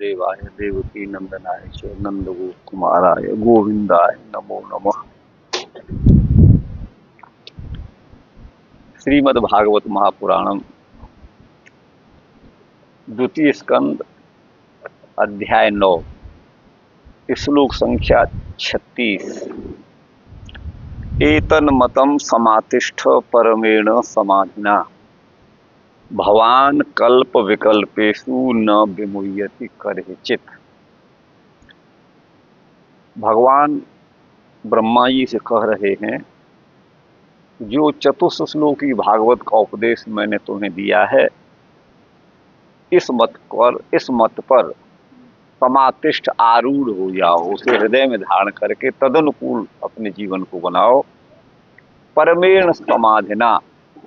देवाय देवकी नंदनाय च नंदगोकुमाराय गोविंदाय नमो नमः। श्रीमद्भागवत महापुराणम द्वितीय स्कंद अध्याय 9 श्लोक संख्या 36। एतन्मतं समातिष्ठ परमेण समाधिना भवान कल्प विकल्पेषु न विमुह्यति करहिचित्। भगवान ब्रह्मा जी से कह रहे हैं, जो चतुर्थ श्लोकी भागवत का उपदेश मैंने तुम्हें दिया है, इस मत पर समातिष्ठ आरूढ़ हो जाओ, उसे हृदय में धारण करके तदनुकूल अपने जीवन को बनाओ। परमेण समाधिना,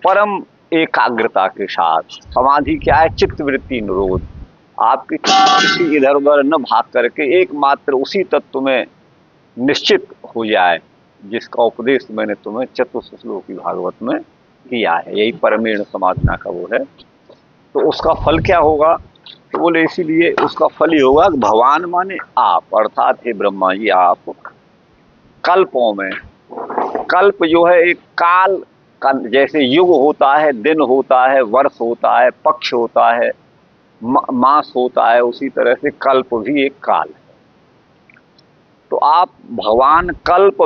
परम एकाग्रता के साथ। समाधि क्या है? चित्त वृत्ति निरोध। आपकी चित्त इधर उधर न भाग करके एकमात्र उसी तत्व में निश्चित हो जाए, जिसका उपदेश मैंने तुम्हें चतुर्थ श्लोकी भागवत में किया है। यही परमेण समाधिना का वो है। तो उसका फल क्या होगा? तो बोले इसीलिए उसका फल ही होगा कि भगवान माने आप, अर्थात हे ब्रह्मा जी, आप कल्पों में, कल्प जो है एक काल का, जैसे युग होता है, दिन होता है, वर्ष होता है, पक्ष होता है, मास होता है, उसी तरह से कल्प भी एक काल है। तो आप भगवान कल्प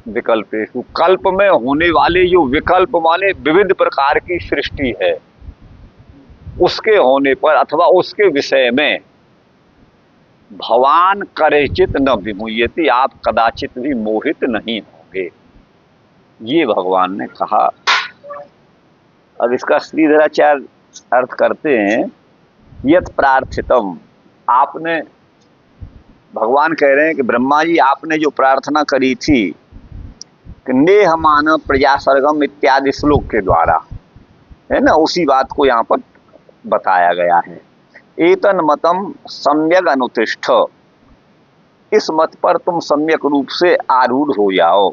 विकल्पेषु, कल्प में होने वाले जो विकल्प माने विविध प्रकार की सृष्टि है, उसके होने पर अथवा उसके विषय में भगवान करहिचित् न विमुह्यति, आप कदाचित भी मोहित नहीं होंगे, ये भगवान ने कहा। अब इसका श्रीधराचार्य अर्थ करते हैं, यत् प्रार्थितम, आपने, भगवान कह रहे हैं कि ब्रह्मा जी आपने जो प्रार्थना करी थी कि नेह मानव प्रजा सर्गम इत्यादि श्लोक के द्वारा, है ना, उसी बात को यहाँ पर बताया गया है। एतन मतम सम्यक अनुतिष्ठ, इस मत पर तुम सम्यक रूप से आरूढ़ हो जाओ।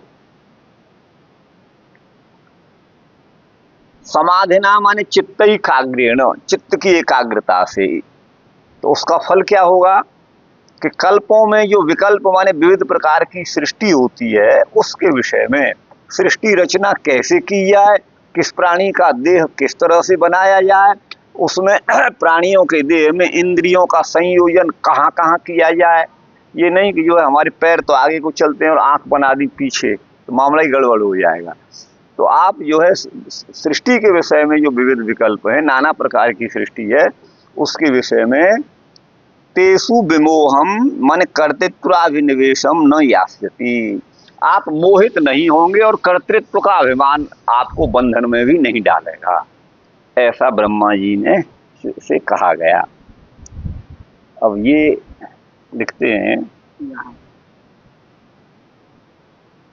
समाधिना माने चित्त एकाग्रेण, चित्त की एकाग्रता से। तो उसका फल क्या होगा कि कल्पों में जो विकल्प माने विविध प्रकार की सृष्टि होती है, उसके विषय में, सृष्टि रचना कैसे की जाए, किस प्राणी का देह किस तरह से बनाया जाए, उसमें प्राणियों के देह में इंद्रियों का संयोजन कहाँ कहाँ किया जाए। ये नहीं कि जो है हमारे पैर तो आगे को चलते हैं और आंख बना दी पीछे, तो मामला ही गड़बड़ हो जाएगा। तो आप जो है सृष्टि के विषय में जो विविध विकल्प है, नाना प्रकार की सृष्टि है, उसके विषय में तेसु विमोहम मन कर्तृत्वाभिनिवेशम न यास्यति, आप मोहित नहीं होंगे और कर्तृत्व का अभिमान आपको बंधन में भी नहीं डालेगा, ऐसा ब्रह्मा जी ने से कहा गया। अब ये लिखते हैं,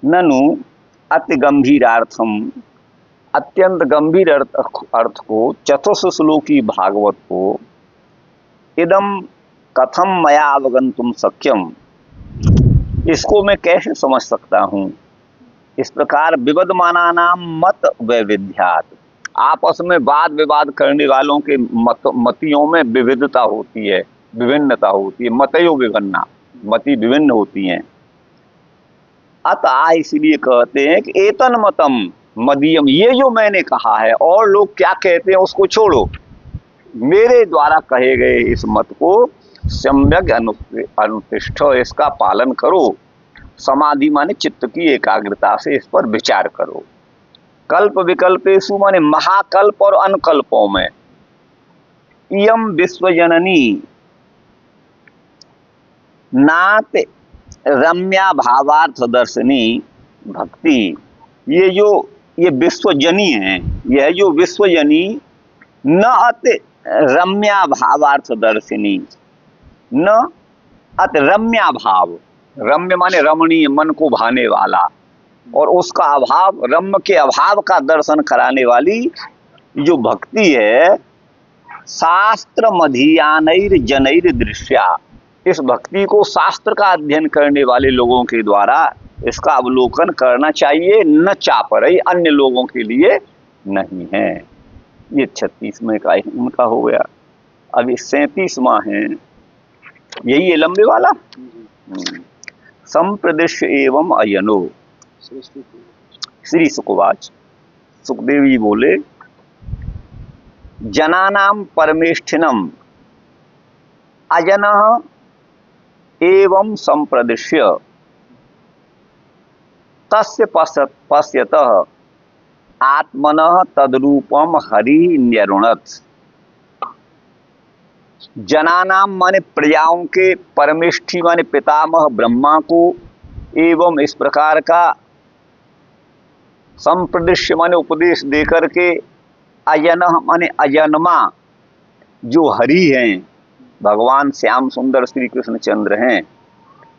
ननु अति गंभीरार्थम, अत्यंत गंभीर अर्थ को, चतुर्थ श्लोकी भागवत को, इदम कथम मया अवगंतुम शक्यम, इसको मैं कैसे समझ सकता हूँ। इस प्रकार विवदमानानाम मत वैविध्यात्, आपस में वाद विवाद करने वालों के मतियों में विविधता होती है, विभिन्नता होती है, मतयो विभिन्ना, मति विभिन्न होती हैं। अतः इसलिए कहते हैं कि एतन मतम मदीयम, ये जो मैंने कहा है, और लोग क्या कहते हैं उसको छोड़ो, मेरे द्वारा कहे गए इस मत को सम्यक अनुतिष्ठ, इसका पालन करो। समाधि माने चित्त की एकाग्रता से इस पर विचार करो। कल्प विकल्पेषु माने महाकल्प और अनकल्पों में, इयम विश्वजननी नात रम्या भावार्थ दर्शनी भक्ति, ये विश्वजनी है, यह जो विश्वजनी न अति रम्या भावार्थ दर्शिनी, न अति रम्या भाव, रम्य माने रमणीय, मन को भाने वाला, और उसका अभाव, रम्य के अभाव का दर्शन कराने वाली जो भक्ति है, शास्त्र मधीयानैर जनैर दृश्या, इस भक्ति को शास्त्र का अध्ययन करने वाले लोगों के द्वारा इसका अवलोकन करना चाहिए, न चापरई, अन्य लोगों के लिए नहीं है। ये 36वें का उनका हो गया। अभी 37वां है, यही है लंबे वाला। संप्रदृश्य एवं अयनो श्री सुकवाच। सुखदेव जी बोले, जनानाम परमेष्ठिनम अजनः एवं संप्रदृश्य तस्य पश्यतः आत्मनः तद्रूपम हरि न्यरुणत्। जनानाम माने प्रजाओं के, परमेष्ठी माने पितामह ब्रह्मा को, एवं इस प्रकार का संप्रदृश्य माने उपदेश देकर के, अजनः माने अजन्मा जो हरि हैं, भगवान श्याम सुंदर श्री कृष्णचंद्र हैं,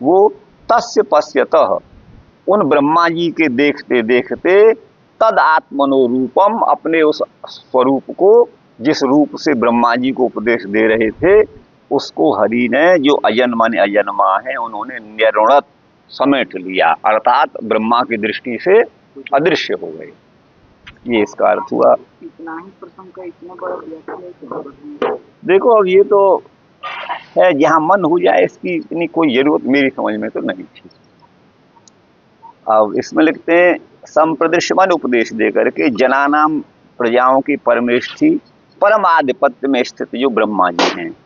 वो तस्य पश्यतः उन ब्रह्मा जी के देखते देखते तद आत्मनो रूपम अपने उस स्वरूप को, जिस रूप से ब्रह्मा जी को उपदेश दे रहे थे, उसको हरि ने, जो अजन माने अजन्मा है, उन्होंने निरुणत समेट लिया, अर्थात ब्रह्मा की दृष्टि से अदृश्य हो गए। ये इसका अर्थ हुआ। इतना ही प्रसंग का इतना बड़ा व्याख्या। देखो अब ये तो है, जहां मन हो जाए इसकी इतनी कोई जरूरत मेरी समझ में तो नहीं थी। अब इसमें लिखते हैं संप्रदृश्य मान उपदेश देकर के जनानाम प्रजाओं की परमेष्ठी परम आधिपत्य में स्थित जो ब्रह्मा जी हैं,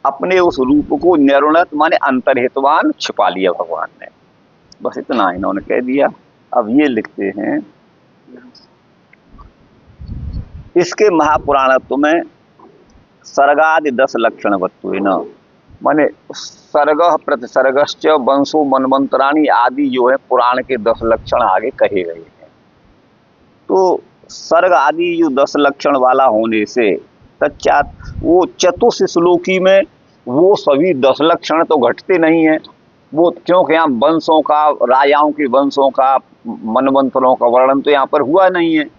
अपने उस रूप को निरुणत माने अंतर्हितवान छिपा लिया भगवान ने। बस इतना इन्होंने कह दिया। अब ये लिखते हैं इसके महापुराणत्व में सर्गादि 10 लक्षण वत्वेन, माने सर्ग प्रतिसर्गश्च वंशो मनमंत्राणी आदि जो है पुराण के 10 लक्षण आगे कहे गए हैं। तो सर्ग आदि जो 10 लक्षण वाला होने से तत्चात वो चतुर्थ श्लोकी में वो सभी 10 लक्षण तो घटते नहीं है, वो क्योंकि यहाँ वंशों का, राजाओं के वंशों का, मनमंत्रों का वर्णन तो यहाँ पर हुआ नहीं है,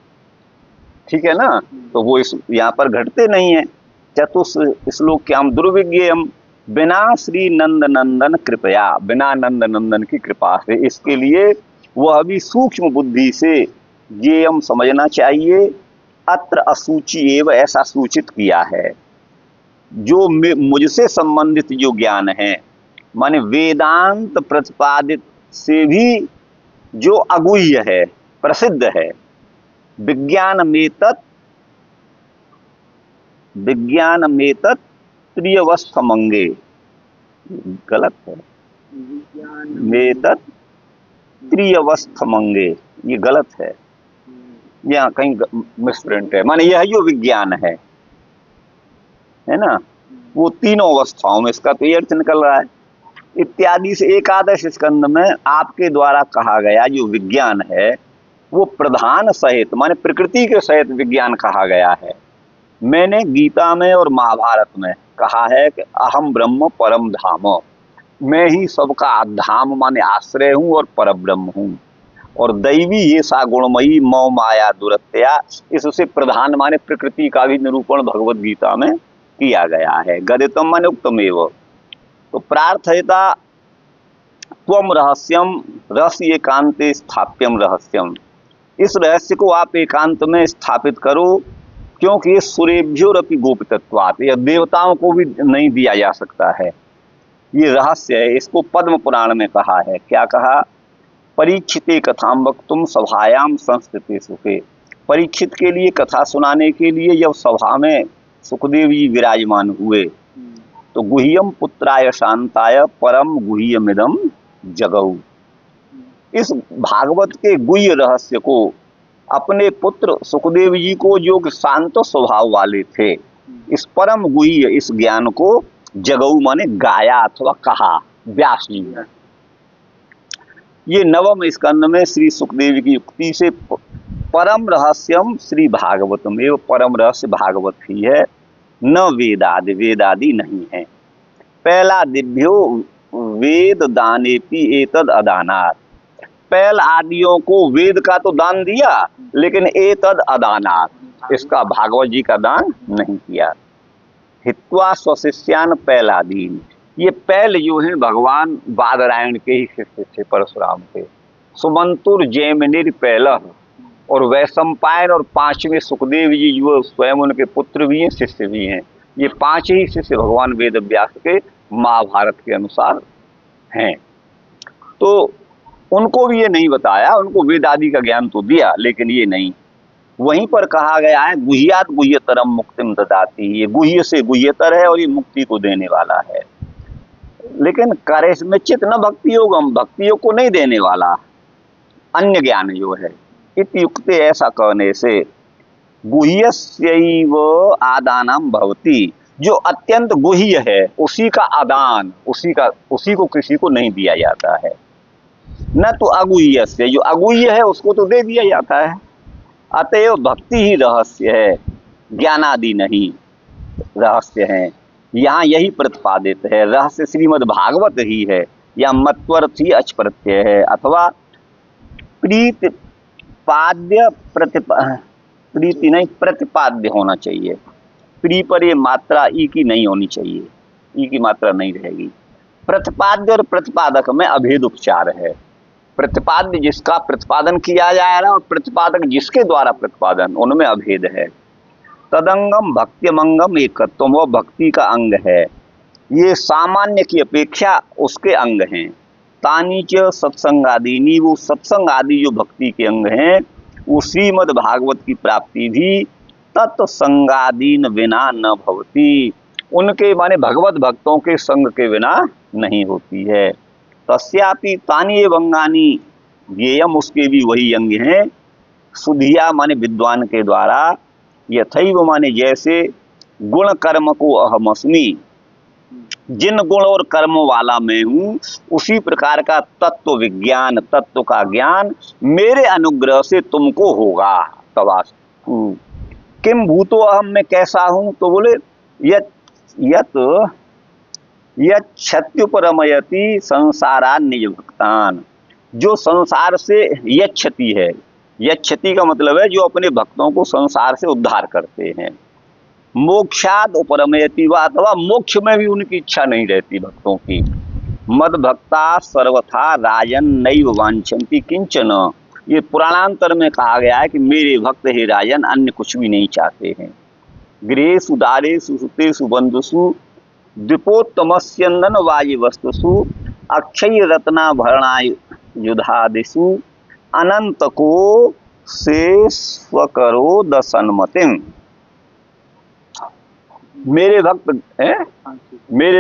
ठीक है ना, तो वो इस यहाँ पर घटते नहीं है। चतुर्थ श्लोक के हम दुर्विज्ञेयम बिना श्री नंद नंदन कृपया, बिना नंद नंदन की कृपा से, इसके लिए वह भी सूक्ष्म बुद्धि से ज्ञेयम समझना चाहिए। अत्र असूचि एवं ऐसा सूचित किया है, जो मुझसे संबंधित जो ज्ञान है, माने वेदांत प्रतिपादित से भी जो अगुह्य है, प्रसिद्ध है, विज्ञान मेतत त्रियवस्थमंगे, गलत है, मेतत त्रियवस्थमंगे, ये गलत है, यहाँ कहीं मिसप्रिंट है, माने यह जो विज्ञान है ना, वो तीनों अवस्थाओं में, इसका तो ये अर्थ निकल रहा है। इत्यादि से एकादश स्कंद में आपके द्वारा कहा गया जो विज्ञान है, वो प्रधान सहित माने प्रकृति के सहित विज्ञान कहा गया है। मैंने गीता में और महाभारत में कहा है कि अहम ब्रह्म परम धाम, मैं ही सबका धाम माने आश्रय हूँ और परब्रह्म हूँ, और दैवी ये सा गुणमयी मौ माया दुरत्या, इससे प्रधान माने प्रकृति का भी निरूपण भगवत गीता में किया गया है। गदितम माने उक्तमेव, तो प्रार्थयता त्वम रहस्यम रहस्य एकांते स्थाप्यम रहस्यम, इस रहस्य को आप एकांत में स्थापित करो, क्योंकि ये सुरेभ्योरपि गोपितत्वात्, यह देवताओं को भी नहीं दिया जा सकता है, ये रहस्य है। इसको पद्म पुराण में कहा है, क्या कहा, परीक्षिते कथाम वक्तुम सभायाम संस्कृते सुखे, परीक्षित के लिए कथा सुनाने के लिए जब सभा में सुखदेव जी विराजमान हुए, तो गुह्यम पुत्राय शांताय परम गुह्यमिदम जगऊ, इस भागवत के गुह्य रहस्य को अपने पुत्र सुखदेव जी को, जो शांत स्वभाव वाले थे, इस परम गुह्य इस ज्ञान को जगऊ माने गाया अथवा कहा व्यास जी ने। ये नवम स्कंद में श्री सुखदेव की युक्ति से परम रहस्यम श्री भागवतम एवं परम रहस्य भागवत ही है, न वेदादि, वेदादि नहीं है। पहला दिव्यो वेद दानेपि एतद अदानात, पहल आदियों को वेद का तो दान दिया, लेकिन एतद अदानात, इसका भागवत जी का दान नहीं किया। हित्वा स्वशिष्यान पहलादीन, ये पहल जो है भगवान बादरायण के ही शिष्य थे, परशुराम के। सुमंतुर जैमिनिर पहला और वैशंपायन और 5वें सुखदेव जी जो स्वयं उनके पुत्र भी हैं, शिष्य भी हैं। ये 5 ही शिष्य भगवान वेद व्यास के महाभारत के अनुसार हैं। तो उनको भी ये नहीं बताया, उनको वेद आदि का ज्ञान तो दिया लेकिन ये नहीं। वहीं पर कहा गया है गुह्यात गुह्यतरम मुक्तिम ददाति, ये गुह्य से गुह्यतर है और ये मुक्ति को देने वाला है। लेकिन करे में चित न भक्ति योगम, भक्ति योग को नहीं देने वाला, अन्य ज्ञान जो है। इत्युक्ते, ऐसा कहने से गुह्यस्यैव आदानम भवति, जो अत्यंत गुह्य है उसी का आदान, उसी को किसी को नहीं दिया जाता है। न तो अगुह्य से, जो अगुह्य है उसको तो दे दिया जाता है। अतएव भक्ति ही रहस्य है, ज्ञानादि नहीं रहस्य है। यहाँ यही प्रतिपादित है। रहस्य श्रीमद् भागवत ही है, या मत्वर्थ ही अच प्रत्यय है, अथवा प्रीतिपाद्य प्रीति नहीं, प्रतिपाद्य होना चाहिए। प्री पर ये मात्रा ई की नहीं होनी चाहिए, ई की मात्रा नहीं रहेगी। प्रतिपाद्य और प्रतिपादक में अभेद उपचार है। प्रतिपाद्य जिसका प्रतिपादन किया जा रहा है और प्रतिपादक जिसके द्वारा प्रतिपादन, उनमें अभेद है। तदंगम भक्त्यमंगम एकत्व, वह भक्ति का अंग है, ये सामान्य की अपेक्षा उसके अंग हैं। तानी च सत्संगादीनी, वो सत्संग आदि जो भक्ति के अंग हैं, वो श्रीमद् भागवत की प्राप्ति भी तत्संगादीन बिना न भवती, उनके माने भगवत भक्तों के संग के बिना नहीं होती है। तस्यापि तानी अंगानी ज्ञेयम, उसके भी वही अंग हैं। सुधिया माने विद्वान के द्वारा, यथैव माने जैसे गुण कर्म को अहमस्मि, जिन गुण और कर्म वाला मैं हूँ, उसी प्रकार का तत्व विज्ञान, तत्व का ज्ञान मेरे अनुग्रह से तुमको होगा। तवास किम भूतो अहम, मैं कैसा हूँ, तो बोले यत क्षत्युपरमयति संसारान निज भक्तान, जो संसार से यच्छति है, यच्छति का मतलब है जो अपने भक्तों को संसार से उद्धार करते हैं। मोक्षाद उपरमयति वा, अथवा मोक्ष में भी उनकी इच्छा नहीं रहती भक्तों की। मद भक्ता सर्वथा राजन नैव वांछन्ति किंचन, ये पुराणांतर में कहा गया है कि मेरे भक्त हे राजन अन्य कुछ भी नहीं चाहते हैं। गृहेषु दारेषु सुतेषु बंधुषु द्विपोत्तमस्यंदन वायु वस्तुषु अक्षय रत्नाभरणाय युधादिषु अनंत को से स्वकरो दसन्मतिम। मेरे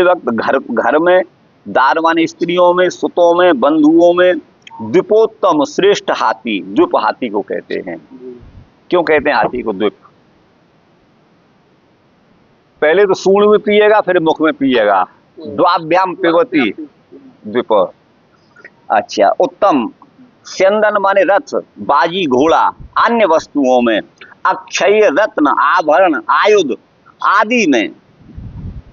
भक्त घर में, दार माने स्त्रियों में, सुतों में, बंधुओं में, द्विपोत्तम श्रेष्ठ हाथी, द्विप हाथी को कहते हैं। क्यों कहते हैं हाथी को द्विप? पहले तो सूंड में पिएगा, फिर मुख में पिएगा। द्वाभ्याम पिबती द्विप। अच्छा, उत्तम, स्यंदन माने रथ, बाजी घोड़ा, अन्य वस्तुओं में, अक्षय रत्न आभरण आयुध आदि में,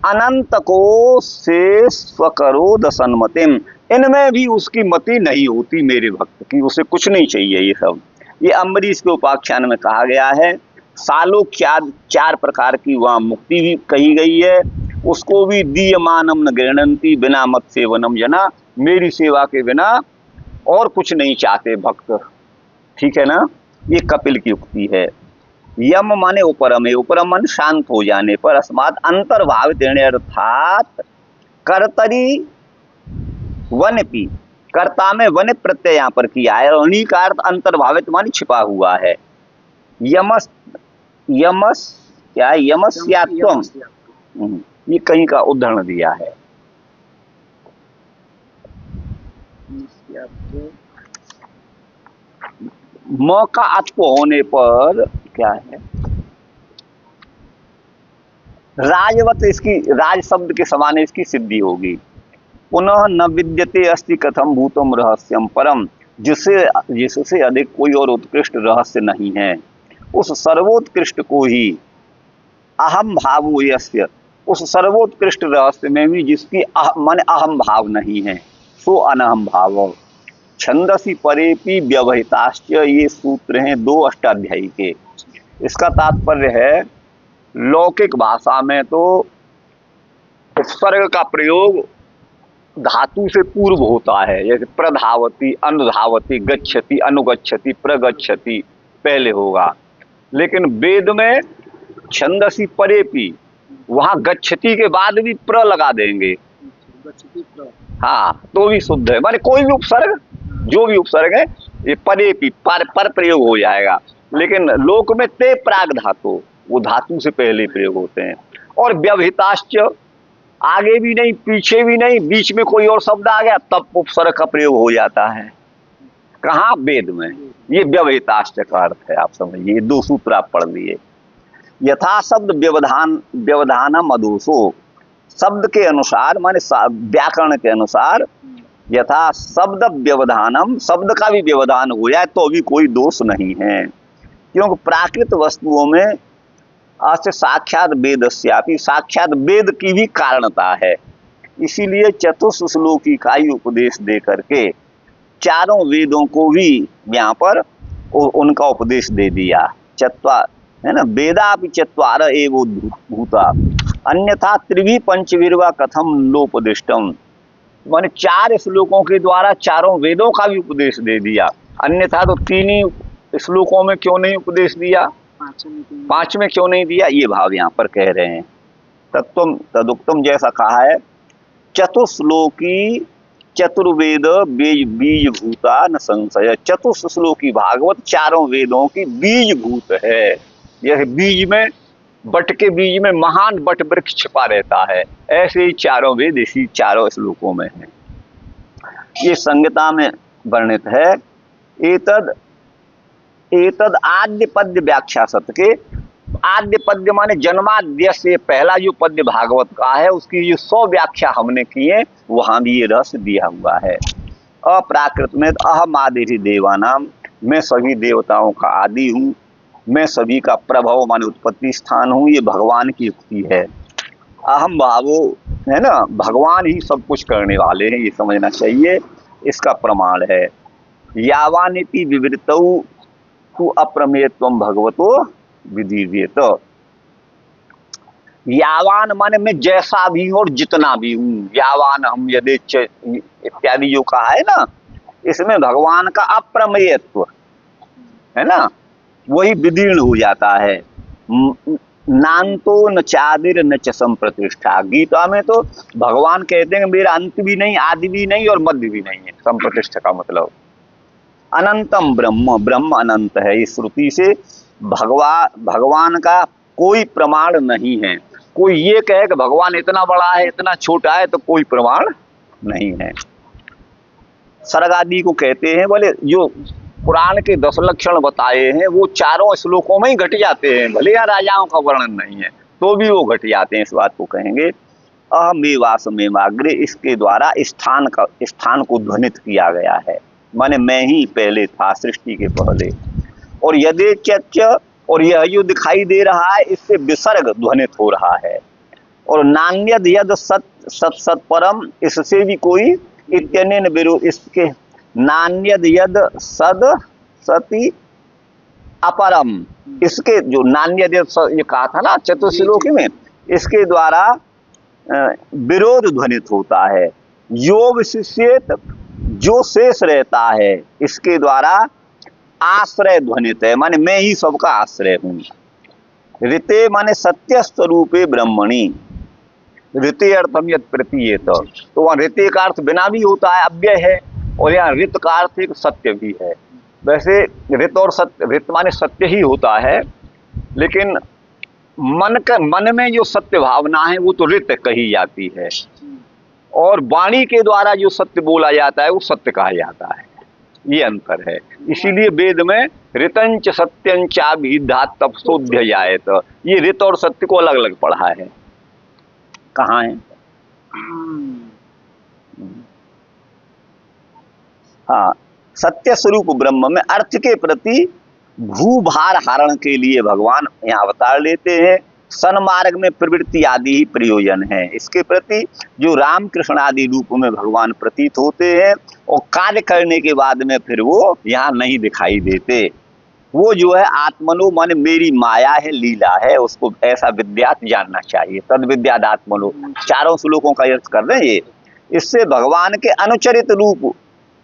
अनंत को से स्वकरो दसन्मतिम, इनमें भी उसकी मति नहीं होती मेरे भक्त की, उसे कुछ नहीं चाहिए ये सब। ये अम्बरीश के उपाख्यान में कहा गया है। सालोक्याद 4 प्रकार की वहाँ मुक्ति भी कही गई है। उसको भी दीयमानम न गृह्णन्ति बिना मत सेवनम जना, मेरी सेवा के बिना और कुछ नहीं चाहते भक्त। ठीक है ना, ये कपिल की उक्ति है। यम माने उपरम, उपरम मन शांत हो जाने पर, अस्मात् अंतर्भावित अर्थात कर्तरी वनपी, कर्ता में वन प्रत्यय यहाँ पर किया है, और का अर्थ अंतर्भावित माने छिपा हुआ है। यमस यमस क्या है, यमस्यात्वम, ये कहीं का उदाहरण दिया है। म का अत्व होने पर क्या है, राजवत, इसकी राज शब्द के समान इसकी सिद्धि होगी। पुनः न विद्यते अस्ति कथम भूतम रहस्यम परम, जिससे अधिक कोई और उत्कृष्ट रहस्य नहीं है। उस सर्वोत्कृष्ट को ही अहम भावो यस्य, उस सर्वोत्कृष्ट रहस्य में भी जिसकी मन अहम भाव नहीं है, सो अनहम भाव। छंदसी परेपि व्यवहिताश्च, ये सूत्र हैं 2 अष्टाध्यायी के। इसका तात्पर्य है, लौकिक भाषा में तो उपसर्ग का प्रयोग धातु से पूर्व होता है, जैसे प्रधावती, अनुधावती, गच्छति, अनुगच्छति, प्रगच्छति पहले होगा। लेकिन वेद में छंदसी परेपि, वहां गच्छति के बाद भी प्र लगा देंगे, गच्छति प्र। हाँ, तो भी शुद्ध है, माने कोई भी उपसर्ग, जो भी उपसर्ग है ये परे भी पर प्रयोग हो जाएगा। लेकिन लोक में ते प्राग धातु, वो धातु से पहले प्रयोग होते हैं। और व्यवहिताश्च, आगे भी नहीं पीछे भी नहीं, बीच में कोई और शब्द आ गया तब उपसर्ग का प्रयोग हो जाता है। कहाँ? वेद में। ये व्यवहिताश्च का अर्थ है, आप समझिए। 2 सूत्र आप पढ़ लिए। यथा शब्द व्यवधानम अदोषो, शब्द के अनुसार माने व्याकरण के अनुसार, यथा शब्द व्यवधानम, शब्द का भी व्यवधान हो जाए तो भी कोई दोष नहीं है। क्योंकि प्राकृत वस्तुओं में अस्य साक्षात वेदस्यापि, साक्षात वेद की भी कारणता है। इसीलिए चतुर्थ श्लोकी का ही उपदेश दे करके चारों वेदों को भी यहाँ पर उनका उपदेश दे दिया। चत्वार है ना, वेदापि चत्वार एव भूता अन्यथा त्रिभी पंचवीरवा कथम लोपदिष्टम, माने 4 श्लोकों के द्वारा चारों वेदों का भी उपदेश दे दिया, अन्यथा तो 3 ही श्लोकों में क्यों नहीं उपदेश दिया, 5 में क्यों नहीं दिया, ये भाव यहाँ पर कह रहे हैं। तदुक्तम जैसा कहा है, चतुश्लोकी चतुर्वेद बीज भूता न संशय। चतुर्थ श्लोकी भागवत चारों वेदों की बीज भूत है। यह बीज में, बट के बीज में महान बट वृक्ष छिपा रहता है, ऐसे ही चारों वेद इसी चारों श्लोकों में है। ये संहिता में वर्णित है। एतद आद्य पद्य व्याख्या सत के, आद्य पद्य माने जन्माद्य से पहला जो पद्य भागवत का है उसकी जो 100 व्याख्या हमने की है, वहां भी ये रस दिया हुआ है। अप्राकृत में अहम आदि देवानाम, मैं सभी देवताओं का आदि हूँ, मैं सभी का प्रभव माने उत्पत्ति स्थान हूँ, ये भगवान की युक्ति है। अहम भावो है ना, भगवान ही सब कुछ करने वाले हैं, ये समझना चाहिए, इसका प्रमाण है। यावानिति विवृतौ तु अप्रमेयत्वं भगवतो विधीयेत। यावान माने मैं जैसा भी हूँ और जितना भी हूँ, यावान हम यदेच्छ इत्यादि जो कहा है ना, इसमें भगवान का अप्रमेयत्व है ना, वही विदीर्ण हो जाता है। नान्तो न चादिर न च संप्रतिष्ठा, गीता में तो भगवान कहते हैं मेरा अंत भी नहीं, आदि भी नहीं और मध्य भी नहीं है। संप्रतिष्ठा का मतलब अनंतम ब्रह्म, ब्रह्म अनंत है। इस श्रुति से भगवान का कोई प्रमाण नहीं है। कोई ये कहे कि भगवान इतना बड़ा है इतना छोटा है, तो कोई प्रमाण नहीं है। सर्ग आदि को कहते हैं, बोले जो पुराण के 10 लक्षण बताए हैं वो चारों श्लोकों में ही घट जाते हैं, भले यहाँ राजाओं का वर्णन नहीं है तो भी वो घट जाते हैं, इस बात को कहेंगे। अहमेवासमेवाग्रे, इसके द्वारा स्थान को ध्वनित किया गया है, माने मैं ही पहले था सृष्टि के पहले। और यदेच्च, और यह जो दिखाई दे रहा है इससे विसर्ग ध्वनित हो रहा है। और नान्यद यद सत सत सत परम, इससे भी कोई इत्यनेन विरोध, इसके नान्यद यद सद सति अपरम, इसके जो नान्यद ये कहा था ना चतुश्लोकी में, इसके द्वारा विरोध ध्वनित होता है। योग शिष्येत, जो शेष रहता है इसके द्वारा आश्रय ध्वनित है, माने मैं ही सबका आश्रय हूं। ऋते माने सत्य स्वरूपे ब्रह्मणि, ऋते अर्थम यद प्रतीयेत, तो वहां ऋते का अर्थ बिना भी होता है, अव्यय है, और यहाँ ऋत का अर्थ एक सत्य भी है। वैसे ऋत और सत्य, ऋत माने सत्य ही होता है, लेकिन मन में जो सत्य भावना है वो तो ऋत कही जाती है, और वाणी के द्वारा जो सत्य बोला जाता है वो सत्य कहा जाता है। ये अंतर है। इसीलिए वेद में ऋतंच सत्यंचाभिधात तपसोऽध्यायत, ये ऋत और सत्य को अलग अलग पढ़ा है। कहाँ है? हाँ, सत्य स्वरूप ब्रह्म में अर्थ के प्रति भूभार हरण के लिए भगवान यहाँ अवतार लेते हैं। सन्मार्ग में प्रवृत्ति आदि ही प्रयोजन है, इसके प्रति जो रामकृष्ण आदि रूप में भगवान प्रतीत होते हैं, और कार्य करने के बाद में फिर वो यहाँ नहीं दिखाई देते। वो जो है आत्मनो माने मेरी माया है, लीला है, उसको ऐसा विद्यात जानना चाहिए। तद विद्याद आत्मनो, चारों श्लोकों का अर्थ कर रहे हैं ये। इससे भगवान के अनुचरित रूप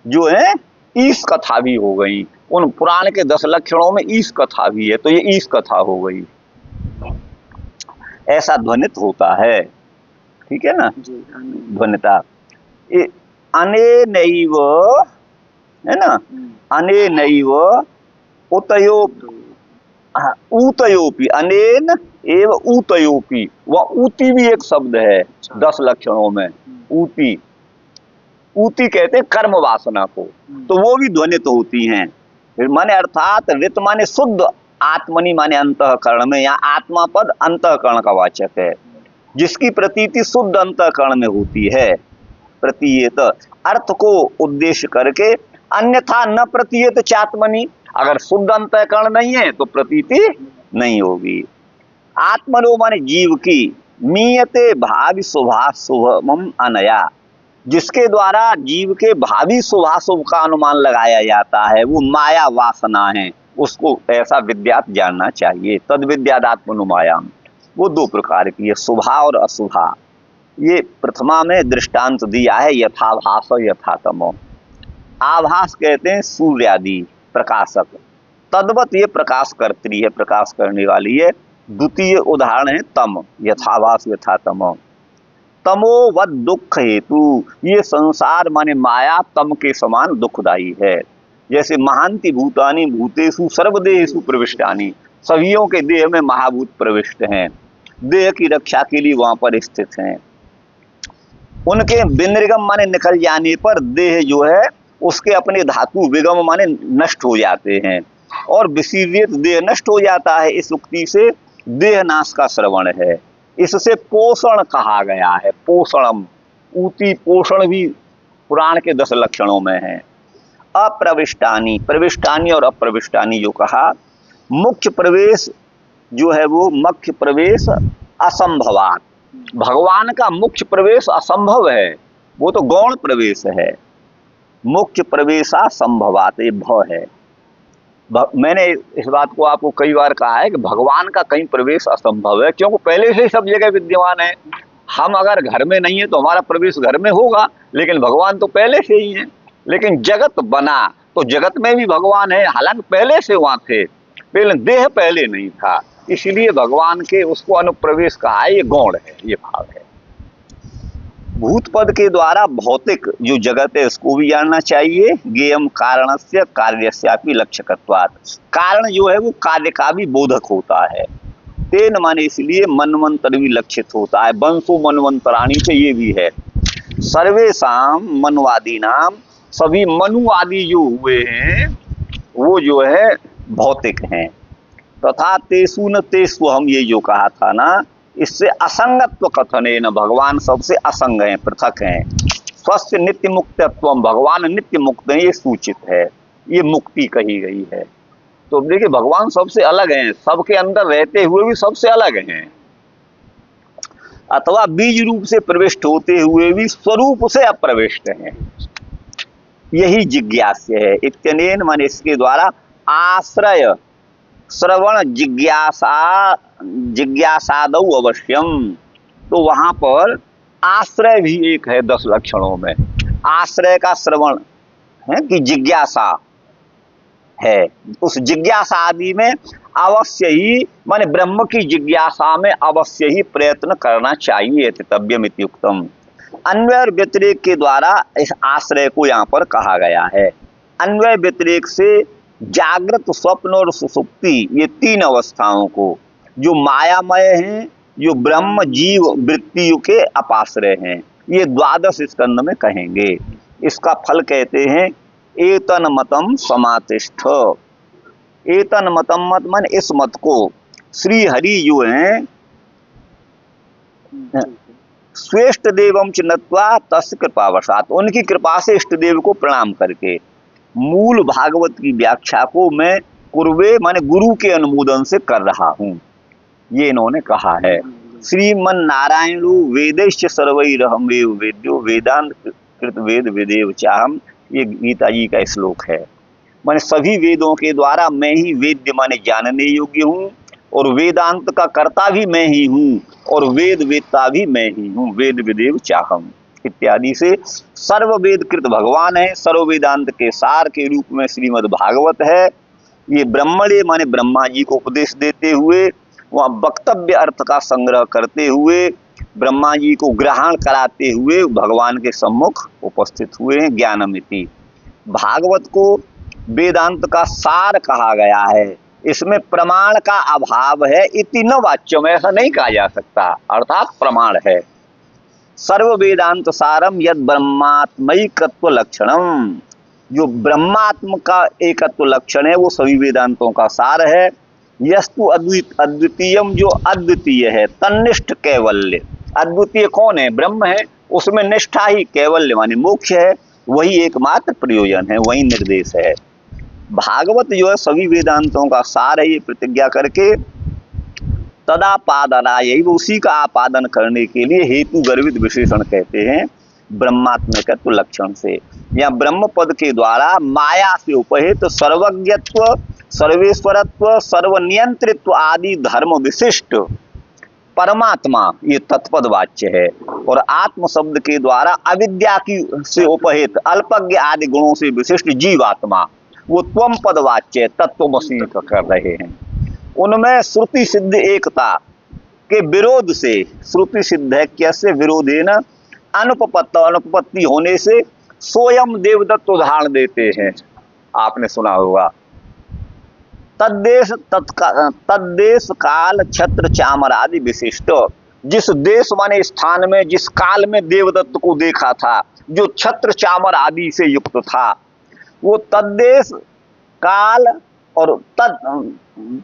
जो है ईश कथा भी हो गई, उन पुराण के 10 लक्षणों में ईश कथा भी है, तो ये ईश कथा हो गई, ऐसा ध्वनित होता है। ठीक है ना, ध्वनिता। ये अनेनैव, है ना, अनेनैव उतयो ऊतयोपि, अनेन एव ऊतयोपि, वह ऊती भी एक शब्द है 10 लक्षणों में। ऊती, ऊती कहते हैं कर्म वासना को, तो वो भी ध्वनित होती हैं। माने अर्थात रित माने शुद्ध, आत्मनि माने अंतःकरण में, यहाँ आत्मा पद अंतःकरण का वाचक है, जिसकी प्रतीति शुद्ध अंतःकरण में होती है। प्रतीयत अर्थ को उद्देश्य करके, अन्यथा न प्रतीयत चात्मनि, अगर शुद्ध अंतःकरण नहीं है तो प्रतीति नहीं होगी। आत्मनो माने जीव की, मीयते भावि शुभाशुभम अनया, जिसके द्वारा जीव के भावी शुभाशुभ का अनुमान लगाया जाता है, वो माया वासना है, उसको ऐसा विद्यात जानना चाहिए। तद विद्यादात्मनुमायाम, वो 2 प्रकार की है, शुभा और अशुभा। ये प्रथमा में दृष्टांत दिया है, यथाभास और यथातमो। आभास कहते हैं सूर्य आदि प्रकाशक, तद्वत ये प्रकाश कर्त्री है, प्रकाश करने वाली है। द्वितीय उदाहरण है तम, यथाभास यथातमो। तमोवत दुख हेतु, ये संसार माने माया तम के समान दुखदायी है। जैसे महांति भूतानि भूतेषु सर्वदेहेषु प्रविष्टानि, सभियों के देह में महाभूत प्रविष्ट हैं, देह की रक्षा के लिए वहां पर स्थित हैं। उनके विनिर्गम माने निकल जाने पर देह जो है उसके अपने धातु विगम माने नष्ट हो जाते हैं, और विशीर्यत देह नष्ट हो जाता है। इस उक्ति से देह नाश का श्रवण है। इससे पोषण कहा गया है, पोषणम, ऊती पोषण भी पुराण के 10 लक्षणों में है। अप्रविष्टानी, प्रविष्टानी और अप्रविष्टानी जो कहा, मुख्य प्रवेश जो है वो मुख्य प्रवेश असंभवात, भगवान का मुख्य प्रवेश असंभव है, वो तो गौण प्रवेश है। मुख्य प्रवेशा संभवात, ये भ है। मैंने इस बात को आपको कई बार कहा है कि भगवान का कहीं प्रवेश असंभव है, क्योंकि पहले से ही सब जगह विद्यमान है। हम अगर घर में नहीं है तो हमारा प्रवेश घर में होगा, लेकिन भगवान तो पहले से ही है। लेकिन जगत बना तो जगत में भी भगवान है, हालांकि पहले से वहां थे, पहले देह पहले नहीं था, इसलिए भगवान के उसको अनुप्रवेश कहा है, ये गौण है, ये भाव है। भूत पद के द्वारा भौतिक जो जगत है उसको भी जानना चाहिए। गेयम कारणस्य कार्यस्यापि लक्ष्यकत्वात्, कारण जो है वो कार्य का भी बोधक होता है। तेन माने इसलिए मनवंतर भी लक्षित होता है, वंशो मनवंतराणी से ये भी है। सर्वेशाम मनुवादी नाम, सभी मनुवादी जो हुए हैं वो जो है भौतिक हैं। तथा तेसु न तेसु, हम ये जो कहा था ना, इससे असंगत्व कथने न, भगवान सबसे असंग हैं, पृथक हैं। स्वस्थ नित्य मुक्तत्व, भगवान नित्य मुक्त हैं, ये सूचित है, ये मुक्ति कही गई है। तो देखिए भगवान सबसे अलग हैं, सबके अंदर रहते हुए भी सबसे अलग हैं, अथवा बीज रूप से प्रविष्ट होते हुए भी स्वरूप से अप्रविष्ट हैं। यही जिज्ञास्य है। इत्यनेन माने इसके द्वारा आश्रय श्रवण जिज्ञासादौ अवश्यम, तो वहां पर आश्रय भी एक है 10 लक्षणों में। आश्रय का श्रवण है कि जिज्ञासा है, उस जिज्ञासा आदि में अवश्य ही माने ब्रह्म की जिज्ञासा में अवश्य ही प्रयत्न करना चाहिए, तव्यम इत्युक्तम। अन्वय और व्यतिरेक के द्वारा इस आश्रय को यहाँ पर कहा गया है। अन्वय व्यतिरेक से जागृत, स्वप्न और सुषुप्ति, ये 3 अवस्थाओं को, जो मायामय हैं, जो ब्रह्म जीव वृत्तियों के अपाश्रय हैं, ये 12 स्कंद में कहेंगे। इसका फल कहते हैं एतन मतम समातिष्ठ। एतन मतम मत मन इस मत को श्री हरि जो हैं श्रेष्ठ देवम चिन्हत्वा तस्य कृपावशात, उनकी कृपा से इष्ट देव को प्रणाम करके मूल भागवत की व्याख्या को मैं कुर्वे माने गुरु के अनुमोदन से कर रहा हूँ, ये इन्होंने कहा है। श्रीमन नारायणो वेदैश्च सर्वैरहं वेव वेद्यो वेदांत कृत वेद वेदेव चाहम, ये गीता जी का श्लोक है। माने सभी वेदों के द्वारा मैं ही वेद्य माने जानने योग्य हूँ, और वेदांत का कर्ता भी मैं ही हूँ, और वेद वेदता भी मैं ही हूँ, वेद वेदेव चाहम इत्यादि से सर्व वेद कृत भगवान है। सर्व वेदांत के सार के रूप में श्रीमद् भागवत है। ये ब्रह्मणे माने ब्रह्मा जी को उपदेश देते हुए, वहाँ वक्तव्य अर्थ का संग्रह करते हुए ब्रह्मा जी को ग्रहण कराते हुए भगवान के सम्मुख उपस्थित हुए हैं। ज्ञानमिति भागवत को वेदांत का सार कहा गया है। इसमें प्रमाण का अभाव है। इति न वाच्यम, ऐसा नहीं कहा जा सकता, अर्थात प्रमाण है। सर्व वेदांत सारम यद ब्रह्मात्मैकत्व लक्षणम, जो ब्रह्मात्म का एकत्व लक्षण है वो सभी वेदांतों का सार है। यस्तु अद्वितीयम, जो अद्वितीय है, तन्निष्ठ कैवल्य, अद्वितीय कौन है? ब्रह्म है, उसमें निष्ठा ही कैवल्य माने मोक्ष है, वही एकमात्र प्रयोजन है, वही निर्देश है। भागवत जो है सभी वेदांतों का सार है, ये प्रतिज्ञा करके तदापादना, यही उसी का आपादन करने के लिए हेतु गर्भित विशेषण कहते हैं ब्रह्मात्मकत्व लक्षण से। या ब्रह्म पद के द्वारा माया से उपहित सर्वज्ञत्व, सर्वेश्वरत्व, सर्वनियंत्रित्व आदि धर्म विशिष्ट परमात्मा ये तत्पद वाच्य है। और आत्म शब्द के द्वारा अविद्या की से उपहित अल्पज्ञ आदि गुणों से विशिष्ट जीवात्मा वो त्वम पद वाच्य तत्वमसि कर रहे हैं। उनमें श्रुति सिद्ध एकता के विरोध से, श्रुति सिद्ध है कैसे? विरोधे न अनुपपत्ति होने से स्वयं देवदत्त उदाहरण देते हैं, आपने सुना होगा। तद्देश काल छत्र चामर आदि विशिष्ट, जिस देश माने स्थान में, जिस काल में देवदत्त को देखा था, जो छत्र चामर आदि से युक्त था, वो तद्देश काल और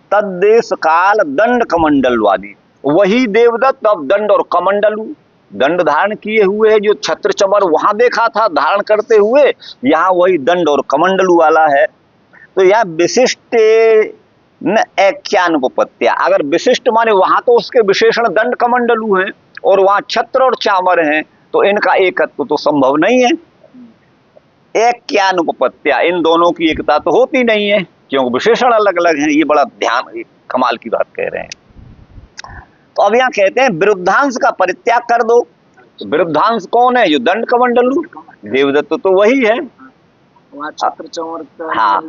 तद्देश काल दंड कमंडलवादी, वही देवदत्त अब दंड और कमंडलू, दंड धारण किए हुए है। जो छत्र चमर वहां देखा था धारण करते हुए, यहाँ वही दंड और कमंडलू वाला है। तो यह विशिष्ट न ऐक्यानुपत्या, अगर विशिष्ट माने वहां तो उसके विशेषण दंड कमंडलू हैं और वहां छत्र और चामर हैं, तो इनका एकत्व तो संभव नहीं है। ऐक्यानुपत्या, इन दोनों की एकता तो होती नहीं है क्योंकि विशेषण अलग अलग हैं। ये बड़ा ध्यान, कमाल की बात कह रहे हैं। तो अब यहाँ कहते हैं विरुद्धांश का परित्याग कर दो। तो विरुद्धांश कौन है? जो दंड कमंडलू, देवदत्त तो वही है। हाँ,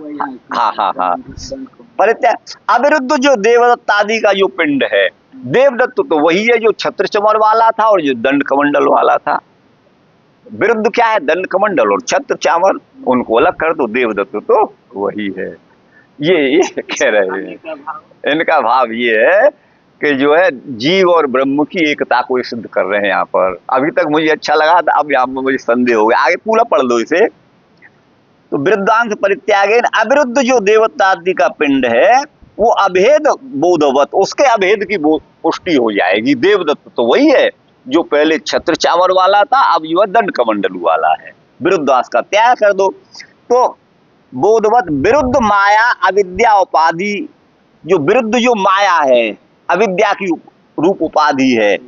परित्याग। अविरुद्ध जो देवदत्त आदि का जो पिंड है, देवदत्त तो वही है जो छत्र चमर वाला था और जो दंड कमंडल वाला था। विरुद्ध क्या है? दंड कमंडल और छत्र चामर, उनको अलग कर दो, देवदत्त तो वही है। ये कह रहे हैं। इनका भाव ये है कि जो है जीव और ब्रह्म की एकता को सिद्ध कर रहे हैं यहाँ पर। अभी तक मुझे अच्छा लगा था, अब यहाँ पर मुझे संदेह हो गया। आगे पूरा पढ़ लो इसे। तो विरुद्धांश परित्यागेन, अविरुद्ध जो देवता आदि का पिंड है वो अभेद बोधवत, उसके अभेद की पुष्टि हो जाएगी। देवदत्त तो वही है जो पहले छत्र चावर वाला था, अब यह दंड कमंडलू वाला है। विरुद्धांश का त्याग कर दो। तो बोधवत विरुद्ध माया अविद्या उपाधि, जो विरुद्ध जो माया है, अविद्या की रूप उपाधि है,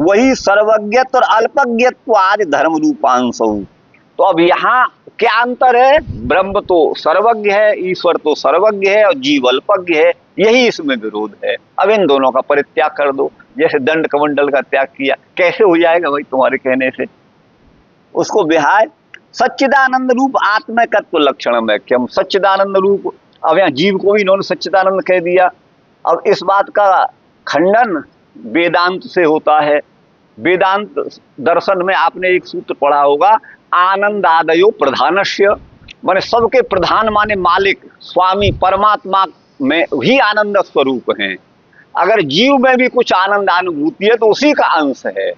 वही सर्वज्ञत्व और अल्पज्ञत्व आदि धर्म रूपांश। तो अब यहाँ क्या अंतर है? ब्रह्म तो सर्वज्ञ है, ईश्वर तो सर्वज्ञ है और जीव अल्पज्ञ है, यही इसमें विरोध है। अब इन दोनों का परित्याग कर दो, जैसे दंड कमंडल का त्याग किया। कैसे हो जाएगा भाई तुम्हारे कहने से? उसको विहाय सच्चिदानंद रूप आत्मकत्व लक्षण में क्यों? सच्चिदानंद रूप, अब यहाँ जीव को भी इन्होंने सच्चिदानंद कह दिया। अब इस बात का खंडन वेदांत से होता है। वेदांत दर्शन में आपने एक सूत्र पढ़ा होगा, आनंदादयो प्रधानस्य, माने सबके प्रधान माने मालिक, स्वामी, परमात्मा में ही आनंद स्वरूप हैं। अगर जीव में भी कुछ आनंदानुभूति है तो उसी का अंश है।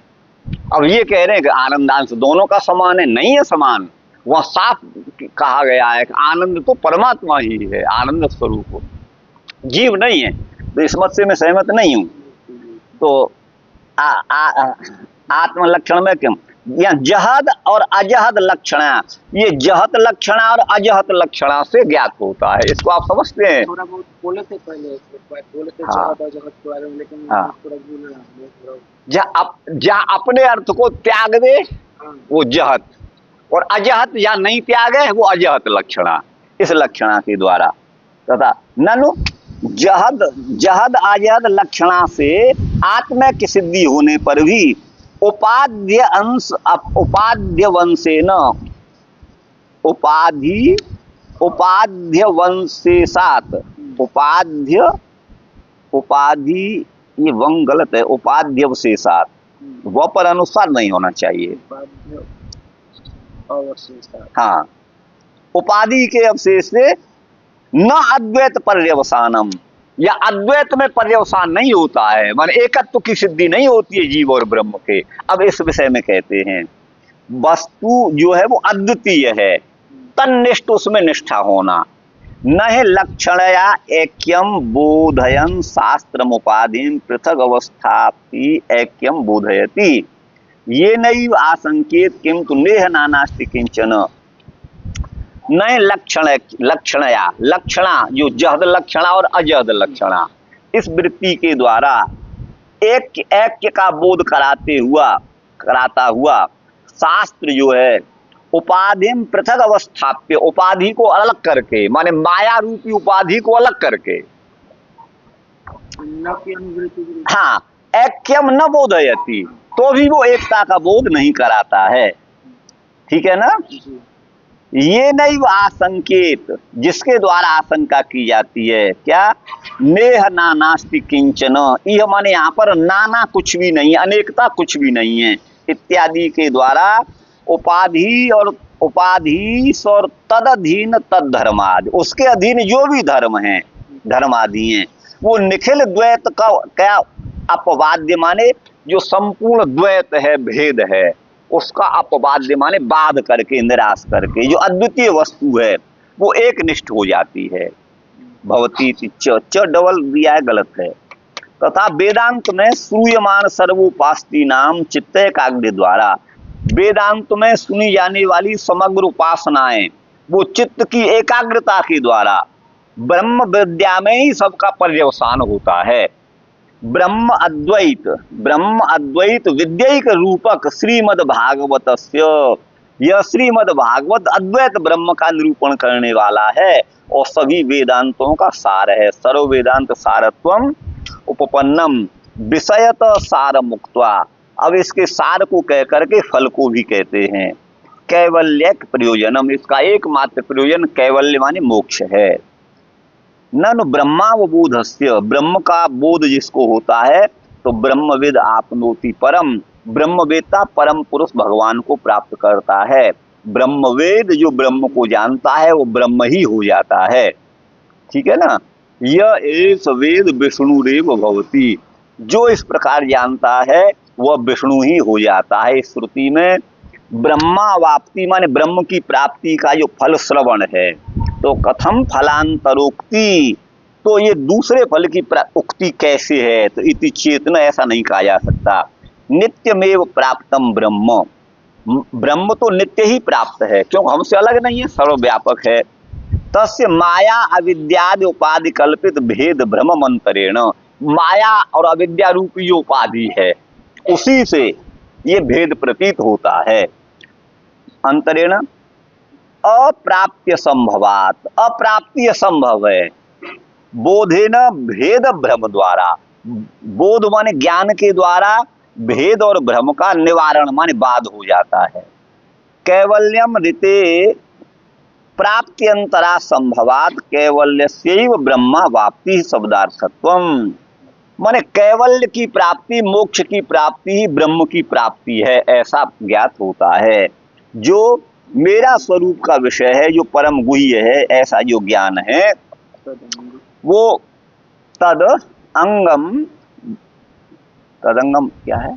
अब ये कह रहे हैं कि आनंदांश दोनों का समान है, नहीं है समान। वह साफ कहा गया है कि आनंद तो परमात्मा ही है, आनंद स्वरूप, जीव नहीं है। तो इस मत से मैं सहमत नहीं हूं। तो आत्म लक्षण में क्यों? यहाँ जहद और अजहद लक्षणा, ये जहत लक्षणा और अजहत लक्षणा से ज्ञात होता है। इसको आप समझते हैं? थोड़ा बहुत बोले थे पहले, बोले थे हाँ, जहद अजहद के बारे में, लेकिन हाँ, थोड़ा भूल रहा हूं। जहाँ अपने अर्थ को त्याग दे वो जहत, और अजहत जहाँ नहीं त्यागे वो अजहत लक्षणा। इस लक्षणा के द्वारा तथा ननु जहद अजहद लक्षणा से आत्मा की सिद्धि होने पर भी उपाध्य अंश उपाध्य वंशेन उपाध्य वंशेसात, उपाधि ये वंग गलत है, उपाध्यवशेषात, वह पर अनुसार नहीं होना चाहिए। बाध्य अवशेषा। हाँ, उपाधि के अवशेष से न अद्वैत पर्यवसानम, या अद्वैत में पर्यवसान नहीं होता है, माने एकत्व की सिद्धि नहीं होती है जीव और ब्रह्म के। अब इस विषय में कहते हैं वस्तु जो है वो अद्वितीय है, तन्निष्ठ उसमें निष्ठा होना। न है लक्षणया ऐक्यम बोधयन शास्त्रम उपाधिम पृथक अवस्थापि ऐक्यम बोधयति ये नैव आसंकेत किंतु नेह नानास्ति किंचन। नए लक्षणया, लक्षणा जो जहद लक्षणा और अजहद लक्षणा, इस वृत्ति के द्वारा एक ऐक्य का बोध कराता हुआ शास्त्र जो है उपाधि पृथक अवस्थाप्य, उपाधि को अलग करके, माने माया रूपी उपाधि को अलग करके, न की अनुवृत्ति। हाँ, ऐक्यम न बोधयति, तो भी वो एकता का बोध नहीं कराता है। ठीक है ना। ये नहीं आसंकेत, जिसके द्वारा आशंका की जाती है, क्या, नेह नानास्ति किंचन, यह माने यहाँ पर नाना कुछ भी नहीं, अनेकता कुछ भी नहीं है इत्यादि के द्वारा उपाधि और तदधीन तद धर्मादि, उसके अधीन जो भी धर्म हैं, धर्मादि हैं, वो निखिल द्वैत का क्या अपवाद्य, माने जो संपूर्ण द्वैत है, भेद है, उसका अपवाद्य माने बाध करके, निराश करके, जो अद्वितीय वस्तु है वो एक निष्ठ हो जाती है। भवती च डबल दिया है, गलत है। तथा वेदांत में श्रूयमान सर्वोपास्ती नाम चित्त एकाग्र द्वारा, वेदांत में सुनी जाने वाली समग्र उपासनाएं वो चित्त की एकाग्रता के द्वारा ब्रह्म विद्या में ही सबका पर्यवसान होता है। ब्रह्म अद्वैत विद्यैक रूपक श्रीमद् भागवतस्य, यह श्रीमद् भागवत अद्वैत ब्रह्म का निरूपण करने वाला है और सभी वेदांतों का सार है। सर्व वेदांत सारत्वम उपपन्नम विषयत सार मुक्त्वा, अब इसके सार को कह करके फल को भी कहते हैं। कैवल्य प्रयोजनम, इसका एकमात्र प्रयोजन कैवल्य माने मोक्ष है। ननु ब्रह्मावबोधस्य, ब्रह्म का बोध जिसको होता है तो ब्रह्मविद आपनोति परम, ब्रह्मवेत्ता परम पुरुष भगवान को प्राप्त करता है। ब्रह्मवेद जो ब्रह्म को जानता है वो ब्रह्म ही हो जाता है। ठीक है ना। यह एष वेद विष्णुरेव भवति, जो इस प्रकार जानता है वह विष्णु ही हो जाता है। इस श्रुति में ब्रह्मावाप्ति माने ब्रह्म की प्राप्ति का जो फल श्रवण है, तो कथम फलांतरोक्ति, तो ये दूसरे फल की उक्ति कैसे है, तो इति चेतन, ऐसा नहीं कहा जा सकता। नित्यमेव प्राप्तम ब्रह्म, ब्रह्म तो नित्य ही प्राप्त है, क्यों, हमसे अलग नहीं है, सर्वव्यापक है। तस्य माया अविद्यादि उपाधि कल्पित भेद भ्रम मंतरेण, माया और अविद्या रूपी जो उपाधि है उसी से ये भेद प्रतीत होता है। अंतरेण अप्राप्य संभवात, अप्राप्य संभव है। बोधेन भेद भ्रम द्वारा, बोध माने ज्ञान के द्वारा भेद और भ्रम का निवारण माने बाध हो जाता है। कैवल्यम ऋते प्राप्त्यंतरा संभवात कैवल्यस्यैव ब्रह्मा वाप्ति शब्दार्थत्वम, माने कैवल्य की प्राप्ति, मोक्ष की प्राप्ति ही ब्रह्म की प्राप्ति है, ऐसा ज्ञात होता है। जो मेरा स्वरूप का विषय है, जो परम गुह्य है, ऐसा जो ज्ञान है वो तद अंगम क्या है,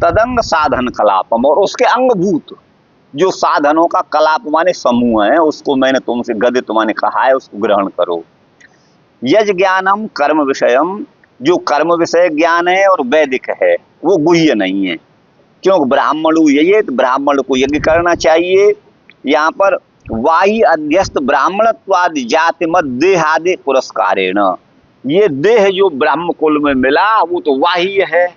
तदंग साधन कलापम, और उसके अंगभूत जो साधनों का कलाप माने समूह है, उसको मैंने तुमसे गदित माने कहा है, उसको ग्रहण करो। यज ज्ञानम कर्म विषयम, जो कर्म विषय ज्ञान है और वैदिक है वो गुह्य नहीं है, क्योंकि ब्राह्मण ये तो ब्राह्मण को यज्ञ करना चाहिए। यहाँ पर वाही अध्यस्त ब्राह्मणत्वादि जाति मत देहादि पुरस्कारेण, ये देह जो ब्राह्म कुल में मिला वो तो वाही है,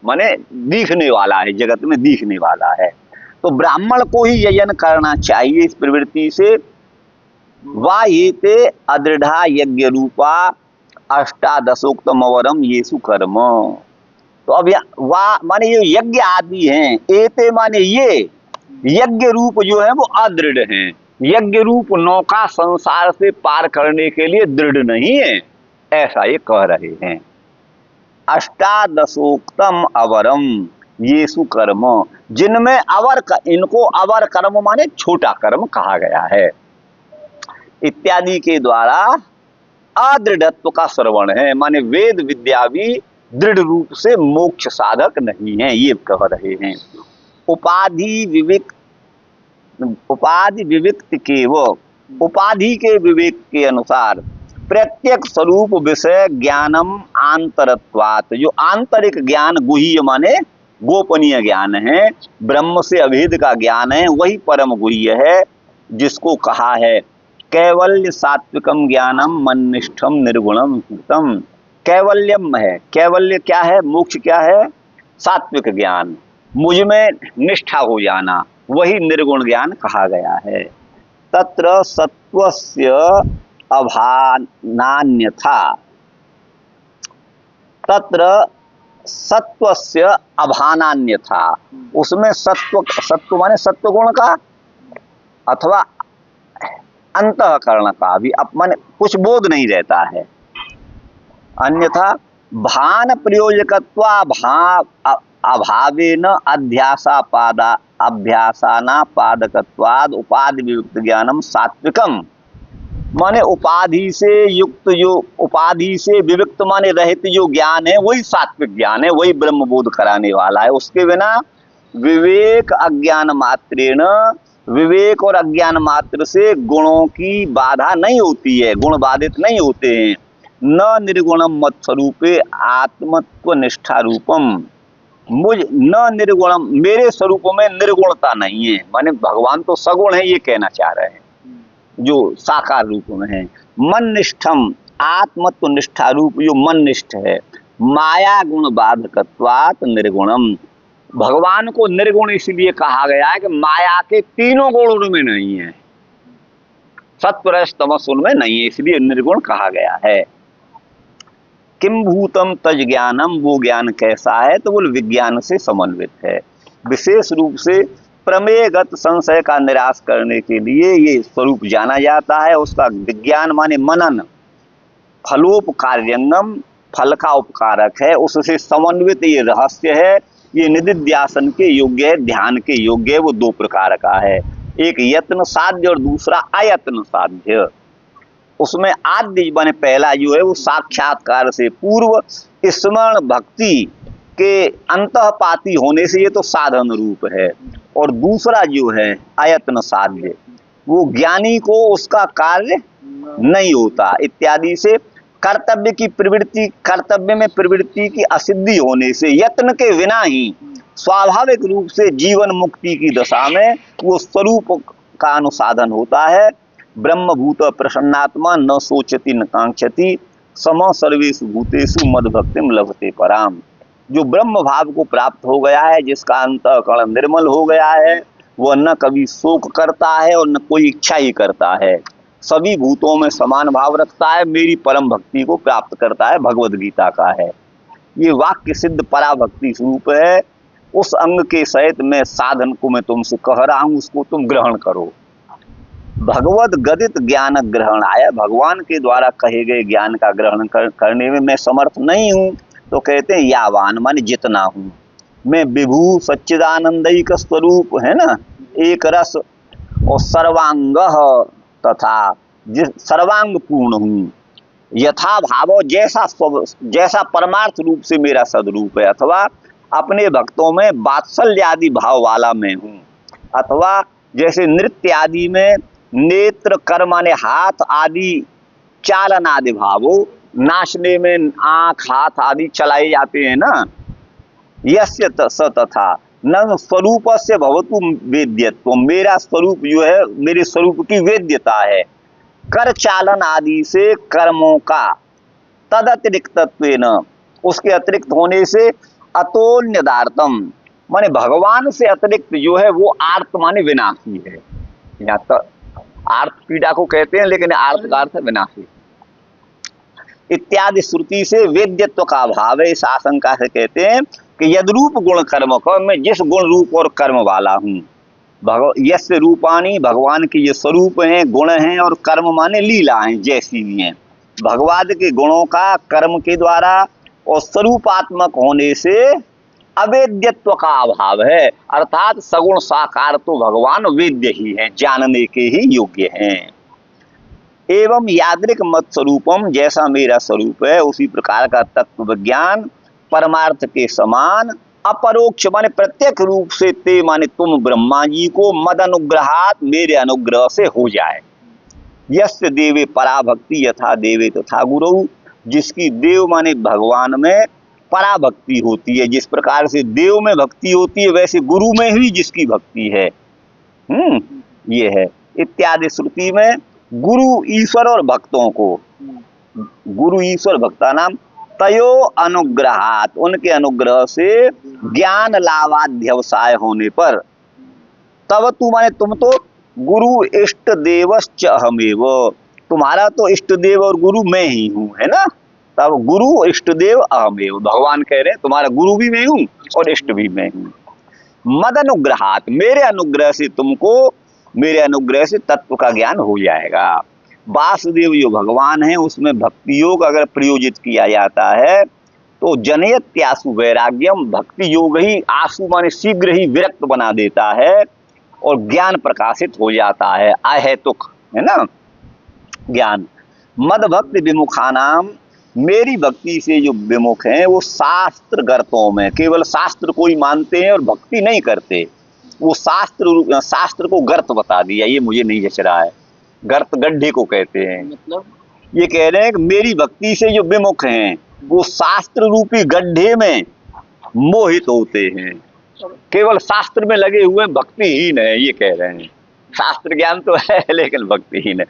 माने दिखने वाला है, जगत में दिखने वाला है, तो ब्राह्मण को ही यजन करना चाहिए इस प्रवृत्ति से। वायेते अदृढ़ा यज्ञ रूपा अष्टादशोक्तम अवरम येसु कर्म, तो अब वाह माने ये यज्ञ आदि हैं, एते माने ये यज्ञ रूप जो है वो अदृढ़ हैं, यज्ञ रूप नौका संसार से पार करने के लिए दृढ़ नहीं है, ऐसा ये कह रहे हैं। अष्टादशोक्तम अवरम येसु कर्म, जिनमें इनको अवर कर्म माने छोटा कर्म कहा गया है, इत्यादि के द्वारा अदृढ़त्व का श्रवण है। माने वेद विद्या भी दृढ़ रूप से मोक्ष साधक नहीं है, ये कह रहे हैं। उपाधि विविक्त के वो उपाधि के विवेक के अनुसार प्रत्येक स्वरूप विषय ज्ञानम आंतरत्वात्, जो आंतरिक ज्ञान गुह्य माने गोपनीय ज्ञान है, ब्रह्म से अभेद का ज्ञान है, वही परम गुह्य है, जिसको कहा है कैवल्य सात्विकम ज्ञानम मन्निष्ठम निर्गुणम स्मृतम। कैवल्यम है, कैवल्य क्या है, मोक्ष क्या है, सात्विक ज्ञान, मुझ में निष्ठा हो जाना, वही निर्गुण ज्ञान कहा गया है। तत्र सत्वस्य अभानान्यथा, तत्र सत्वस्य अभानान्यथा, उसमें सत्व माने सत्वगुण का अथवा अंतःकरण का भी अपमान कुछ बोध नहीं रहता है। अन्यथा भान प्रयोजकत्वा अभावेन अभ्यासानापादकत्वाद उपाधि वियुक्त ज्ञानम सात्विकम, माने उपाधि से युक्त, जो उपाधि से विविक्त माने रहित जो ज्ञान है वही सात्विक ज्ञान है, वही ब्रह्म बोध कराने वाला है। उसके बिना विवेक अज्ञान मात्रेण, विवेक और अज्ञान मात्र से गुणों की बाधा नहीं होती है, गुण बाधित नहीं होते हैं। न निर्गुणम मत स्वरूपे आत्मत्व निष्ठा रूपम, मुझ न निर्गुणम, मेरे स्वरूप में निर्गुणता नहीं है, माने भगवान तो सगुण है, ये कहना चाह रहे हैं, जो साकार रूप में है। मन निष्ठम, आत्मत्व निष्ठा रूप जो मन निष्ठ है, माया गुण बाधकत्वात् निर्गुणम, भगवान को निर्गुण इसलिए कहा गया है कि माया के तीनों गुण उनमें नहीं है, सत्व रज तमस उनमें नहीं है, इसलिए निर्गुण कहा गया है। किम भूतम तज ज्ञानम, वो ज्ञान कैसा है, तो वो विज्ञान से समन्वित है। विशेष रूप से प्रमेयगत संशय का निराश करने के लिए ये स्वरूप जाना जाता है। उसका विज्ञान माने मनन, फलोपकार्यंगम, फल का उपकारक है, उससे समन्वित ये रहस्य है, ये निदिध्यासन के योग्य है, ध्यान के योग्य है। वो दो प्रकार का है, एक यत्न साध्य और दूसरा अयत्न साध्य। उसमें आद्य माने पहला जो है वो साक्षात्कार से पूर्व स्मरण भक्ति के अंतःपाती होने से ये तो साधन रूप है, और दूसरा जो है अयत्न साध्य, वो ज्ञानी को उसका कार्य नहीं होता इत्यादि से कर्तव्य की प्रवृत्ति, कर्तव्य में प्रवृत्ति की असिद्धि होने से यत्न के बिना ही स्वाभाविक रूप से जीवन मुक्ति की दशा में वो स्वरूप का अनुसाधन होता है। ब्रह्मभूत प्रसन्नात्मा न सोचती न कांक्षति सम सर्वेषु भूतेषु मद भक्तिम लभते पराम, जो ब्रह्म भाव को प्राप्त हो गया है, जिसका अंतःकरण निर्मल हो गया है, वह न कभी शोक करता है और न कोई इच्छा ही करता है, सभी भूतों में समान भाव रखता है, मेरी परम भक्ति को प्राप्त करता है, भगवद गीता का है। ये वाक्य सिद्ध पराभक्ति स्वरूप है। उस अंग के सहित मैं साधन को मैं तुमसे कह रहा हूं, उसको तुम ग्रहण करो। भगवद गदित ज्ञान ग्रहण आया, भगवान के द्वारा कहे गए ज्ञान का ग्रहण करने में मैं समर्थ नहीं हूं, तो कहते हैं यावान माने जितना हूं मैं, विभू सच्चिदानंदयिक स्वरूप है ना, एक रस और सर्वांग तथा जिस सर्वांग पूर्ण हूं, यथा भाव जैसा परमार्थ रूप से मेरा सदरूप है, अथवा अपने भक्तों में वात्सल्य आदि भाव वाला मैं हूं, अथवा जैसे नृत्य आदि में नेत्र कर माने हाथ आदि चालन आदि भावो, नाचने में आंख हाथ आदि चलाए जाते हैं ना, यस्य स तथा न स्वरूप से भवतु वेद्यत्व, मेरा स्वरूप जो है मेरे स्वरूप की वेद्यता है, कर चालन आदि से कर्मों का तद अतिरिक्तत्वेन, उसके अतिरिक्त होने से अतोन्यदार्थम माने भगवान से अतिरिक्त जो है वो आर्त माने विनाशी है। यहाँ तो आर्त पीड़ा को कहते हैं, लेकिन आर्त का अर्थ है विनाशी इत्यादि श्रुति से वेद्यत्व का भाव है। इस आशंका से कहते हैं कि यद्रूप गुण कर्म को, मैं जिस गुण रूप और कर्म वाला हूँ, यस्य रूपाणी, भगवान के ये स्वरूप हैं, गुण हैं, और कर्म माने लीला हैं, जैसी भी हैं, भगवान के गुणों का कर्म के द्वारा और स्वरूपात्मक होने से अवेद्यत्व का अभाव है, अर्थात सगुण साकार तो भगवान वेद्य ही हैं, जानने के ही योग्य हैं। एवं यादृक मत स्वरूपम, जैसा मेरा स्वरूप है उसी प्रकार का तत्व विज्ञान परमार्थ के समान अपरोक्ष माने प्रत्यक्ष रूप से ते माने तुम ब्रह्मा जी को मद अनुग्रहात मेरे अनुग्रह से हो जाए। यस्य देवे पराभक्ति यथा देवे तथा गुरु, जिसकी देव माने भगवान में पराभक्ति होती है, जिस प्रकार से देव में भक्ति होती है वैसे गुरु में ही जिसकी भक्ति है, ये है। इत्यादि श्रुति में गुरु ईश्वर और भक्तों को, गुरु ईश्वर भक्ता नाम तयो अनुग्रहात, उनके अनुग्रह से ज्ञान लाभाध्यवसाय होने पर, तब तू माने तुम तो गुरु इष्ट देवश्च अहमेव, तुम्हारा तो इष्ट देव और गुरु मैं ही हूं, है ना। तब गुरु इष्ट देव अहमेव, भगवान कह रहे हैं तुम्हारा गुरु भी मैं हूं और इष्ट भी मैं हूं। मद अनुग्रहात, मेरे अनुग्रह से तुमको, मेरे अनुग्रह से तत्व का ज्ञान हो जाएगा। वासुदेव जो भगवान है उसमें भक्ति योग अगर प्रयोजित किया जाता है तो जनयत्यासु वैराग्यम, भक्ति योग ही आसु माने शीघ्र ही विरक्त बना देता है और ज्ञान प्रकाशित हो जाता है, अहेतुक, है ना ज्ञान। मद भक्ति विमुखानाम, मेरी भक्ति से जो विमुख हैं वो शास्त्र गर्तों में, केवल शास्त्र को ही मानते हैं और भक्ति नहीं करते, वो शास्त्र को गर्त बता दिया, ये मुझे नहीं जच रहा है, गर्त गड्ढे को कहते हैं। मतलब ये कह रहे हैं कि मेरी भक्ति से जो विमुख हैं वो शास्त्र रूपी गड्ढे में मोहित होते हैं, केवल शास्त्र में लगे हुए भक्तिहीन है, ये कह रहे हैं। शास्त्र ज्ञान तो है लेकिन भक्तिहीन है।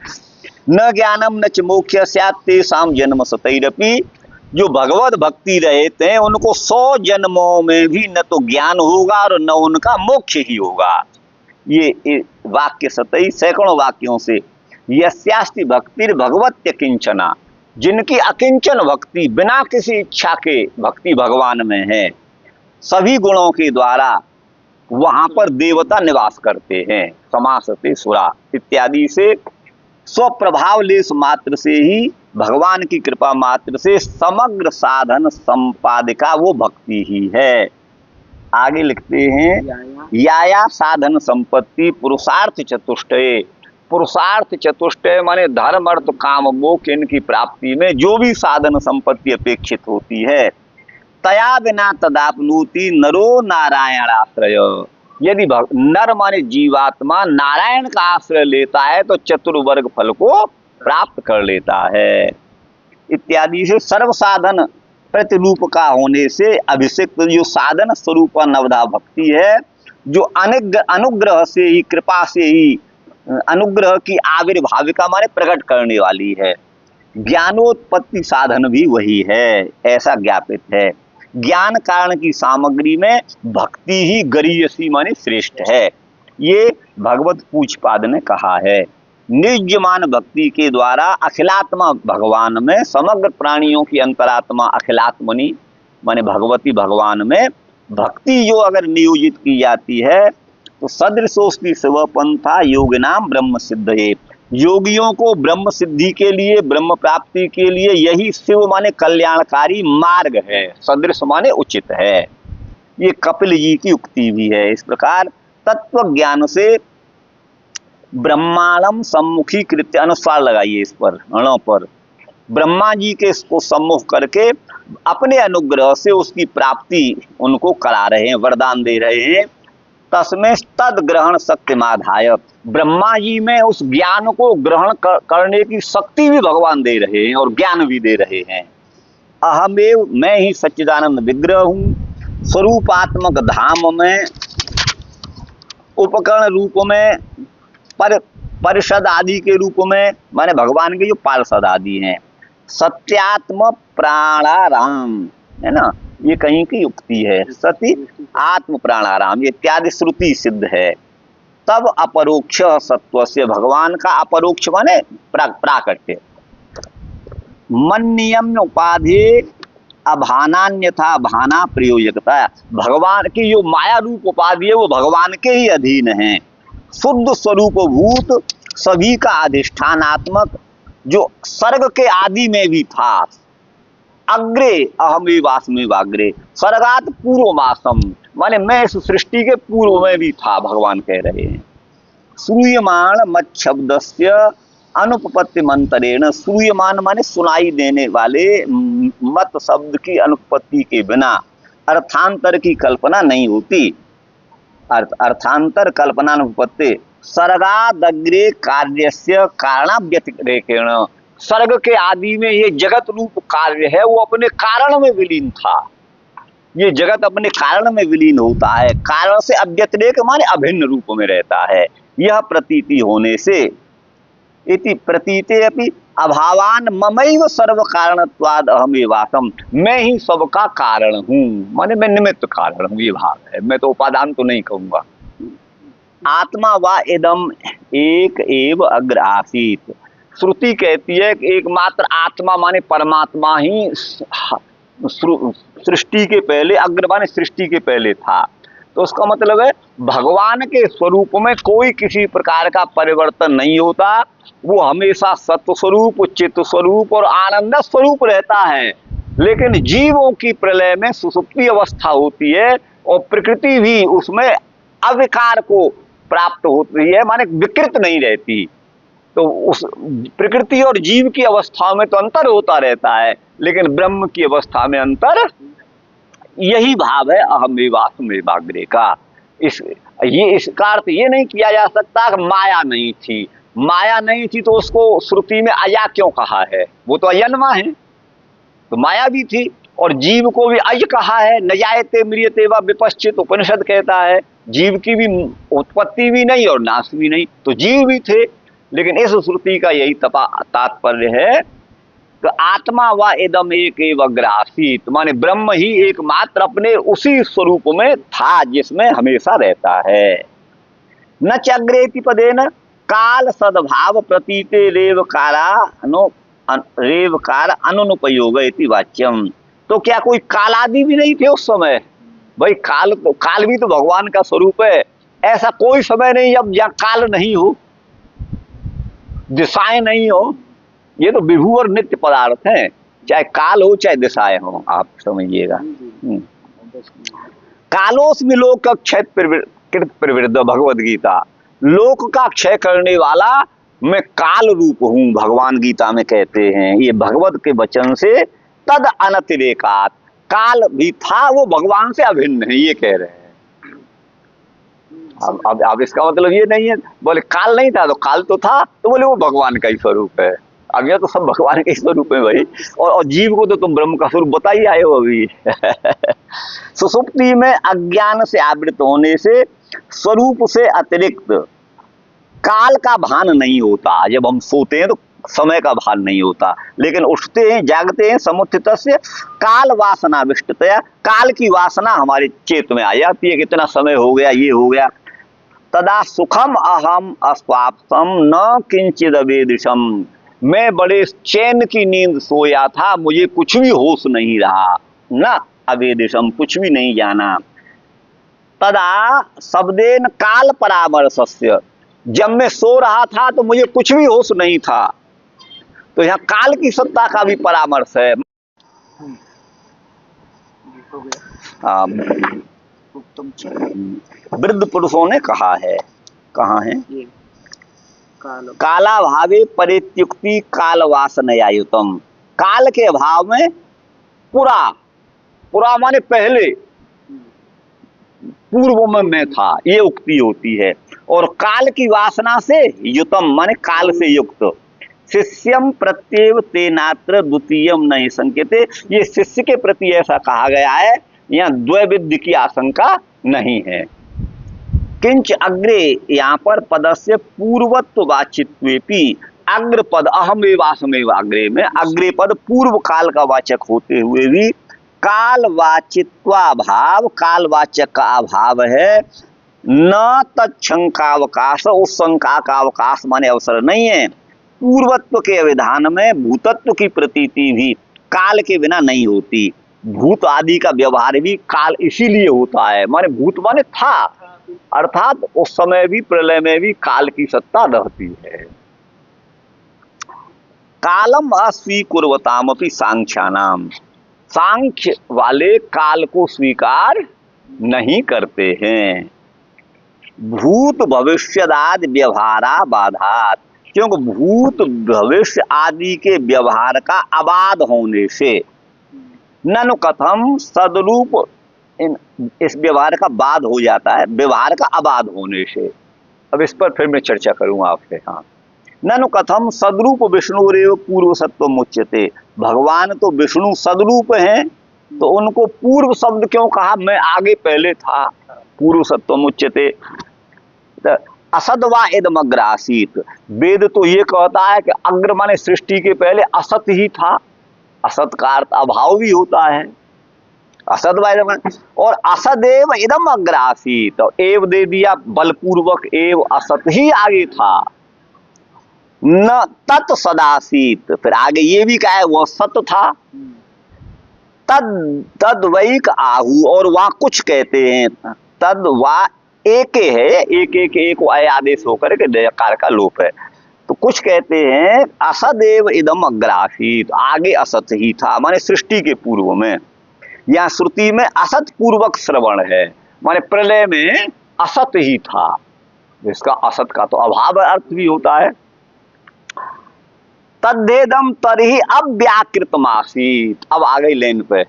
न ज्ञानम न च मोक्ष स्यात् तेषां जन्म शतैरपि, जो भगवत भक्ति रहते हैं उनको 100 जन्मों में भी न तो ज्ञान होगा और न उनका मोक्ष ही होगा। ये वाक्य सतई सैकड़ों वाक्यों से, यस्यास्ति भक्तिर भगवत्य किंचना, जिनकी अकिंचन भक्ति बिना किसी इच्छा के भक्ति भगवान में है, सभी गुणों के द्वारा वहां पर देवता निवास करते हैं, समासते सुरा इत्यादि से स्वप्रभाव लेश मात्र से ही, भगवान की कृपा मात्र से समग्र साधन संपादिका वो भक्ति ही है। आगे लिखते हैं याया साधन संपत्ति पुरुषार्थ चतुष्टय, पुरुषार्थ चतुष्टय माने धर्म अर्थ काम मोक्ष, इनकी प्राप्ति में जो भी साधन संपत्ति अपेक्षित होती है, तया बिना तदापनोति नरो नारायणाश्रय, यदि नर माने जीवात्मा नारायण का आश्रय लेता है तो चतुर्वर्ग फल को प्राप्त कर लेता है। इत्यादि से सर्व साधन प्रतिरूप का होने से अभिषिक्त जो साधन स्वरूप नवधा भक्ति है, जो अनुग्रह से ही, कृपा से ही, अनुग्रह की आविर्भाविका माने प्रकट करने वाली है, ज्ञानोत्पत्ति साधन भी वही है, ऐसा ज्ञापित है। ज्ञान कारण की सामग्री में भक्ति ही गरीयसी माने श्रेष्ठ है, ये भगवत पूज्यपाद ने कहा है। निजमान भक्ति के द्वारा अखिलात्मा भगवान में, समग्र प्राणियों की अंतरात्मा अखिलात्मनि माने भगवती भगवान में भक्ति जो अगर नियोजित की जाती है तो सदृशोस्ति शिव पंथा योगिनाम ब्रह्म सिद्धये, योगियों को ब्रह्म सिद्धि के लिए, ब्रह्म प्राप्ति के लिए यही शिव माने कल्याणकारी मार्ग है, सदृश माने उचित है, ये कपिल जी की उक्ति भी है। इस प्रकार तत्व ज्ञान से ब्रह्मांडम सम्मुखी कृत्य, अनुस्वार लगाइए इस पर, अणों पर, ब्रह्मा जी के इसको सम्मुख करके अपने अनुग्रह से उसकी प्राप्ति उनको करा रहे हैं, वरदान दे रहे हैं। तस्में तद ग्रहण शक्ति माधाय, ब्रह्मा जी में उस ज्ञान को ग्रहण करने की शक्ति भी भगवान दे रहे हैं और ज्ञान भी दे रहे हैं। अहमेव, मैं ही सच्चिदानंद विग्रह हूँ, स्वरूपात्मक धाम में, उपकरण रूप में, परिषद आदि के रूप में, माने भगवान के जो पार्षद आदि हैं, सत्यात्म प्राणाराम, है ना, ये कहीं की युक्ति है, सती आत्म प्राणाराम, ये इत्यादि श्रुति सिद्ध है। तब अपरोक्ष सत्व से, भगवान का अपरोक्ष माने प्राकट्य, मन्नियम उपाधि अभानान्यथा भाना प्रयोजकता, भगवान की जो माया रूप उपाधि है वो भगवान के ही अधीन है। शुद्ध स्वरूप भूत सभी का अधिष्ठानात्मक, जो सर्ग के आदि में भी था, अग्रे अहमेवास्मिवाग्रे स्वर्गात पूर्वमासम, माने मैं इस सृष्टि के पूर्व में भी था, भगवान कह रहे हैं। श्रूयमाण मत शब्दस्य अनुपपत्ति मंत्रेण, श्रूयमान माने सुनाई देने वाले, मत शब्द की अनुपपत्ति के बिना अर्थांतर की कल्पना नहीं होती। अर्थांतर कल्पना अनुपपत्ति सर्गादग्रे कार्यस्य कारणाव्यतिरेकेण, सर्ग के आदि में ये जगत रूप कार्य है वो अपने कारण में विलीन था। ये जगत अपने कारण में विलीन होता है, कारण से अव्यतिरेक माने अभिन्न रूप में रहता है। यह प्रतीति होने से इति प्रतीते अपि अभावान ममैव सर्व कारणत्वाद अहमेवासम, मैं ही सबका कारण हूँ, माने मैं निमित्त कारण हूँ, ये भाव है। मैं तो उपादान तो नहीं कहूंगा। आत्मा वा इदम एक एव अग्र आसीत, श्रुति कहती है कि एकमात्र आत्मा माने परमात्मा ही सृष्टि के पहले, अग्र माने सृष्टि के पहले था। तो उसका मतलब है भगवान के स्वरूप में कोई किसी प्रकार का परिवर्तन नहीं होता, वो हमेशा सत्व स्वरूप, चित्त स्वरूप और आनंद स्वरूप रहता है। लेकिन जीवों की प्रलय में सुषुप्ति अवस्था होती है और प्रकृति भी उसमें अविकार को प्राप्त होती है, माने विकृत नहीं रहती। तो उस प्रकृति और जीव की अवस्था में तो अंतर होता रहता है, लेकिन ब्रह्म की अवस्था में अंतर, यही भाव है अहमेवास्मिवाग्रे का। इसका अर्थ ये नहीं किया जा सकता कि माया नहीं थी। माया नहीं थी तो उसको श्रुति में अया क्यों कहा है? वो तो अयन्मा है, तो माया भी थी। और जीव को भी अय कहा है, न जायते म्रियते व विपश्चित, उपनिषद कहता है जीव की भी उत्पत्ति भी नहीं और नाश भी नहीं, तो जीव भी थे। लेकिन इस श्रुति का यही तात्पर्य है तो आत्मा व इदम एक एव अग्र आसीत, माने ब्रह्म ही एकमात्र अपने उसी स्वरूप में था जिसमें हमेशा रहता है। न चग्रेति पदेन काल सद्भाव प्रतीते रेवकार अनुपयोग इति वाच्यम। तो क्या कोई काल आदि भी नहीं थे उस समय? भाई काल भी तो भगवान का स्वरूप है। ऐसा कोई समय नहीं अब जहाँ काल नहीं हो, दिशाएं नहीं हो। ये तो विभू और नित्य पदार्थ हैं, चाहे काल हो चाहे दिशाएं हो, आप समझिएगा। कालोस्मि लोक क्षय प्रवृद्ध, भगवद गीता। लोक का क्षय करने वाला मैं काल रूप हूं, भगवान गीता में कहते हैं। ये भगवत के वचन से तद अनतिरेकात, काल भी था वो भगवान से अभिन्न है, ये कह रहे हैं। अब इसका मतलब ये नहीं है बोले काल नहीं था तो काल तो था, तो बोले वो भगवान का ही स्वरूप है। अब यह तो सब भगवान के स्वरूप है भाई, और जीव को तो तुम ब्रह्म का स्वरूप बता ही आए हो अभी। सुषुप्ति में अज्ञान से आवृत होने से स्वरूप से अतिरिक्त काल का भान नहीं होता। जब हम सोते हैं तो समय का भान नहीं होता, लेकिन उठते हैं जागते हैं समुत्थितस्य काल वासना विष्टतया, काल की वासना हमारे चेत में आ जाती है, कितना समय हो गया, ये हो गया। तदा सुखम अहम अस्वाप्तम न किंचिद अवेदिशम, मैं बड़े चैन की नींद सोया था, मुझे कुछ भी होश नहीं रहा, न अवेदिशम, कुछ भी नहीं जाना। तदा शब्देन काल परामर्शस्य, जब मैं सो रहा था तो मुझे कुछ भी होश नहीं था, तो यहाँ काल की सत्ता का भी परामर्श है। वृद्ध पुरुषों ने कहा है, कहाँ है? काला भावे परित्युक्ति काल वासनयायुतम, काल के अभाव में पुरा माने पहले, पूर्व में मैं था, ये उक्ति होती है। और काल की वासना से युतम माने काल से युक्त। शिष्यम प्रत्येव तेनात्र द्वितीयम नहीं संकेते, ये शिष्य के प्रति ऐसा कहा गया है, यहाँ द्वैविध्य की आशंका नहीं है। किंच अग्रे, यहाँ पर पदस्य पूर्वत्व वाचित्वेपि, अग्र पद अहमेवास्मेव अग्रे में अग्रे पद पूर्व काल का वाचक होते हुए भी काल वाचित्वाभाव, काल वाचक का अभाव है। न तत्शंकावकाश, उस शंका का अवकाश माने अवसर नहीं है। पूर्वत्व के विधान में भूतत्व की प्रतीति भी काल के बिना नहीं होती। भूत आदि का व्यवहार भी काल इसीलिए होता है, माने भूत माने था, अर्थात उस समय भी प्रलय में भी काल की सत्ता रहती है। कालम अस्वीकुर्वतामपि सांख्यानाम, सांख्य वाले काल को स्वीकार नहीं करते हैं। भूत भविष्यदादि व्यवहारा बाधात, क्योंकि भूत भविष्य आदि के व्यवहार का अबाध होने से, ननु कथम सदरूप, इस व्यवहार का बाद हो जाता है व्यवहार का अबाध होने से। अब इस पर फिर मैं चर्चा करूंगा आपसे। हाँ, ननु कथम सदरूप विष्णुरेव पूर्व सत्व मुच्यते, भगवान तो विष्णु सदरूप हैं, तो उनको पूर्व शब्द क्यों कहा? मैं आगे पहले था, पूर्व सत्व मुच्यते। असद वा इदम अग्रासीत, वेद तो ये कहता है कि अग्र माने सृष्टि के पहले असत ही था। असत का अर्थ अभाव भी होता है, असद वा इदम, और असदेव इदम अग्रासीत, एव दे दिया बलपूर्वक, एव असत ही आगे था। न तत् सदासीत, फिर आगे ये भी कहा है वह सत था। तद वैक आहु, और वहां कुछ कहते हैं, तद वा एक है, एक आदेश होकर के दयकार का लोप है, तो कुछ कहते हैं असदेव इदम अग्रासीत, आगे असत ही था, माने सृष्टि के पूर्व में। या श्रुति में असत पूर्वक श्रवण है, माने प्रलय में असत ही था, जिसका असत का तो अभाव अर्थ भी होता है। तद्धेदम तरही अव्याकृतमासीत, अब आ गई लाइन पे,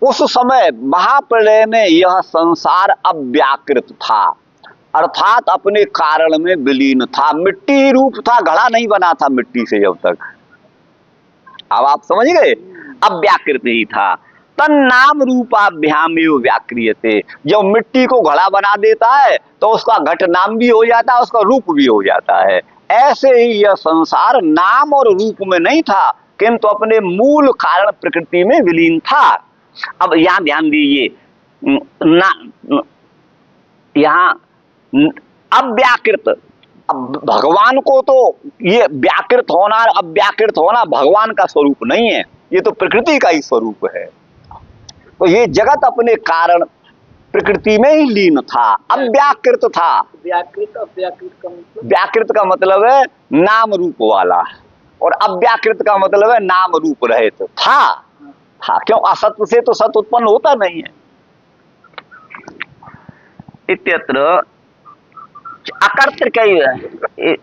उस समय महाप्रलय में यह संसार अव्याकृत था, अर्थात अपने कारण में विलीन था, मिट्टी ही रूप था, घड़ा नहीं बना था मिट्टी से जब तक। अब आप समझ गए, अव्याकृत ही था। तन नाम रूपाभ्यामेव व्याक्रियते, जब मिट्टी को घड़ा बना देता है तो उसका घट नाम भी हो जाता है, उसका रूप भी हो जाता है। ऐसे ही यह संसार नाम और रूप में नहीं था, किंतु अपने मूल कारण प्रकृति में विलीन था। अब यहां ध्यान दीजिए, यहां अव्याकृत, अब भगवान को तो ये व्याकृत होना और अव्याकृत होना भगवान का स्वरूप नहीं है, ये तो प्रकृति का ही स्वरूप है। तो ये जगत अपने कारण प्रकृति में ही लीन था, अव्याकृत था। व्याकृत अव्याकृत का मतलब, व्याकृत का मतलब है नाम रूप वाला, और अव्याकृत का मतलब है नाम रूप रहित था। हाँ, क्यों? असत्य से तो सत उत्पन्न होता नहीं है। इत्यत्र अकर्तृक,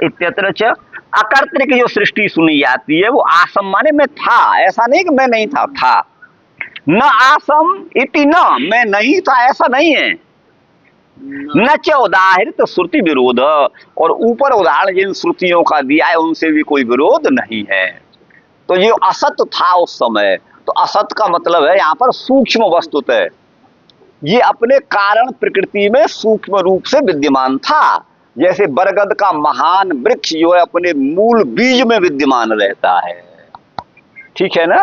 इत्यत्र च अकर्तृक जो सृष्टि सुनी जाती है वो आसम माने मैं था, ऐसा नहीं कि मैं नहीं था। न आसम इति न, मैं नहीं था ऐसा नहीं है। न च उदाहरित श्रुति विरोध, और ऊपर उदाहरण जिन श्रुतियों का दिया है उनसे भी कोई विरोध नहीं है। तो ये असत था उस समय, तो असत का मतलब है यहाँ पर सूक्ष्म वस्तुतः, ये अपने कारण प्रकृति में सूक्ष्म रूप से विद्यमान था। जैसे बरगद का महान वृक्ष जो है अपने मूल बीज में विद्यमान रहता है, ठीक है ना,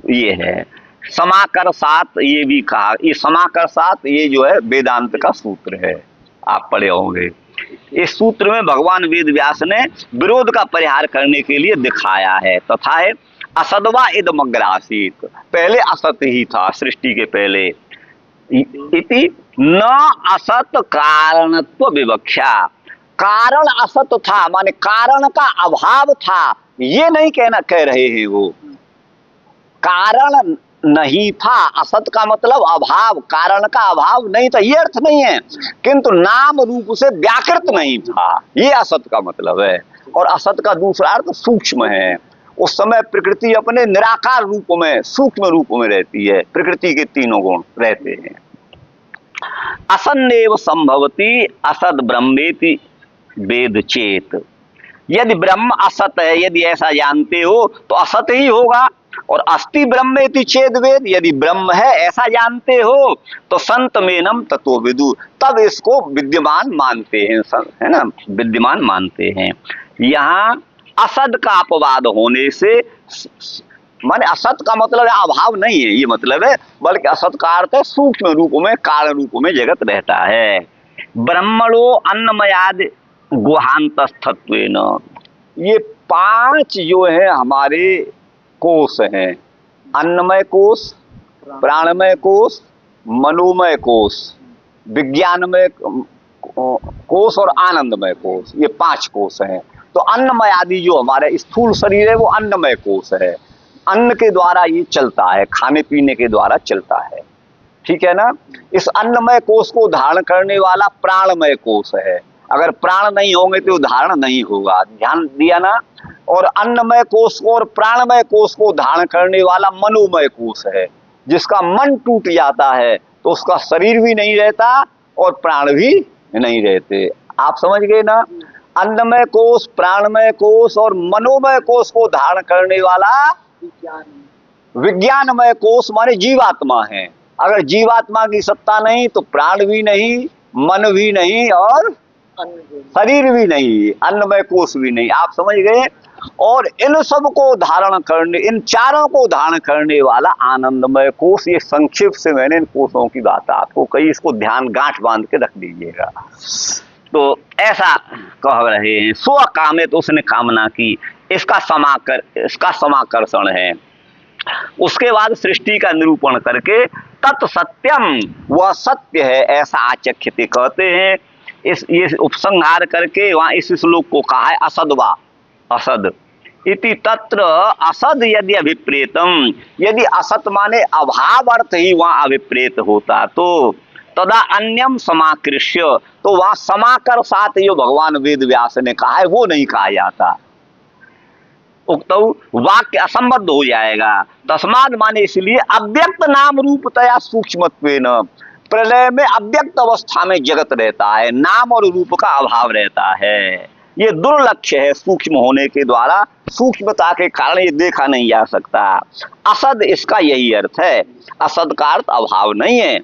ये है। समाकर सात, ये भी कहा, ये समाकर सात ये जो है वेदांत का सूत्र है, आप पढ़े होंगे। इस सूत्र में भगवान वेद व्यास ने विरोध का परिहार करने के लिए दिखाया है। तथा है असदवा इदमग्रासीत, पहले असत ही था सृष्टि के पहले। इति न असत कारणत्व विवक्षा, कारण असत था माने कारण का अभाव था, ये नहीं कह रहे हैं वो। कारण नहीं था, असत का मतलब अभाव, कारण का अभाव नहीं था, ये अर्थ नहीं है, किंतु नाम रूप से व्याकृत नहीं था, ये असत का मतलब है। और असत का दूसरा अर्थ सूक्ष्म है। उस समय प्रकृति अपने निराकार रूप में, सूक्ष्म रूप में रहती है, प्रकृति के तीनों गुण रहते हैं। असन्नेव संभवती असद ब्रह्मेति वेद चेत, यदि ब्रह्म असत है, यदि ऐसा जानते हो तो असत ही होगा। और अस्ति ब्रह्मेति चेद वेद, यदि ब्रह्म है ऐसा जानते हो तो संत मेनम ततो विदु, तब इसको विद्यमान मानते हैं, है ना, विद्यमान मानते हैं। यहाँ असद का अपवाद होने से, माने असत का मतलब है अभाव नहीं है ये मतलब है, बल्कि असत का अर्थ है सूक्ष्म रूप में, कारण रूप में जगत रहता है। ब्रह्मणो अन्नमयाद गुहांतस्थत्वेन, ये पांच जो है हमारे कोश हैं, अन्नमय कोश, प्राणमय कोश, मनोमय कोश, विज्ञानमय कोश और आनंदमय कोश, ये पांच कोश हैं। तो अन्नमय आदि जो हमारे स्थूल शरीर है वो अन्नमय कोश है, अन्न के द्वारा ये चलता है, खाने पीने के द्वारा चलता है, ठीक है ना। इस अन्नमय कोष को धारण करने वाला प्राणमय कोष है। अगर प्राण नहीं होंगे तो धारण नहीं होगा, ध्यान दिया ना। और अन्नमय कोष को और प्राणमय कोष को धारण करने वाला मनोमय कोष है। जिसका मन टूट जाता है तो उसका शरीर भी नहीं रहता और प्राण भी नहीं रहते। आप समझ गए ना। अन्नमय कोष, प्राणमय कोष और मनोमय कोष को धारण करने वाला विज्ञानमय कोष माने जीवात्मा है। अगर जीवात्मा की सत्ता नहीं तो प्राण भी नहीं, मन भी नहीं और शरीर भी नहीं, अन्नमय कोष भी नहीं। आप समझ गए। और इन सब को धारण करने, इन चारों को धारण करने वाला आनंदमय कोष। ये संक्षिप्त से मैंने इन कोषों की बात आपको कही, इसको ध्यान गांठ बांध के रख दीजिएगा। तो ऐसा कह रहे हैं, स्व कामे, तो उसने कामना की, इसका समाकर्षण है। उसके बाद सृष्टि का निरूपण करके तत् सत्यम, वह सत्य है ऐसा आचख्यते कहते हैं। ये उपसंहार करके वहां इस श्लोक को कहा है असदवा, असद इति तत्र असद यदि अभिप्रेतम, यदि असत माने अभाव अर्थ ही वहां अभिप्रेत होता तो तदा अन्यम समाकृष्य, तो वहां समाकर्षात जो भगवान वेद व्यास ने कहा है वो नहीं कहा जाता, उक्त वाक्य असंबद्ध हो जाएगा। तस्माद माने इसलिए अव्यक्त नाम रूपतया सूक्ष्मत्वेन, प्रलय में अव्यक्त अवस्था में जगत रहता है, नाम और रूप का अभाव रहता है। ये दुर्लक्ष्य है, सूक्ष्म होने के द्वारा, सूक्ष्मता के कारण ये देखा नहीं जा सकता। असद इसका यही अर्थ है, असद का अर्थ अभाव नहीं है।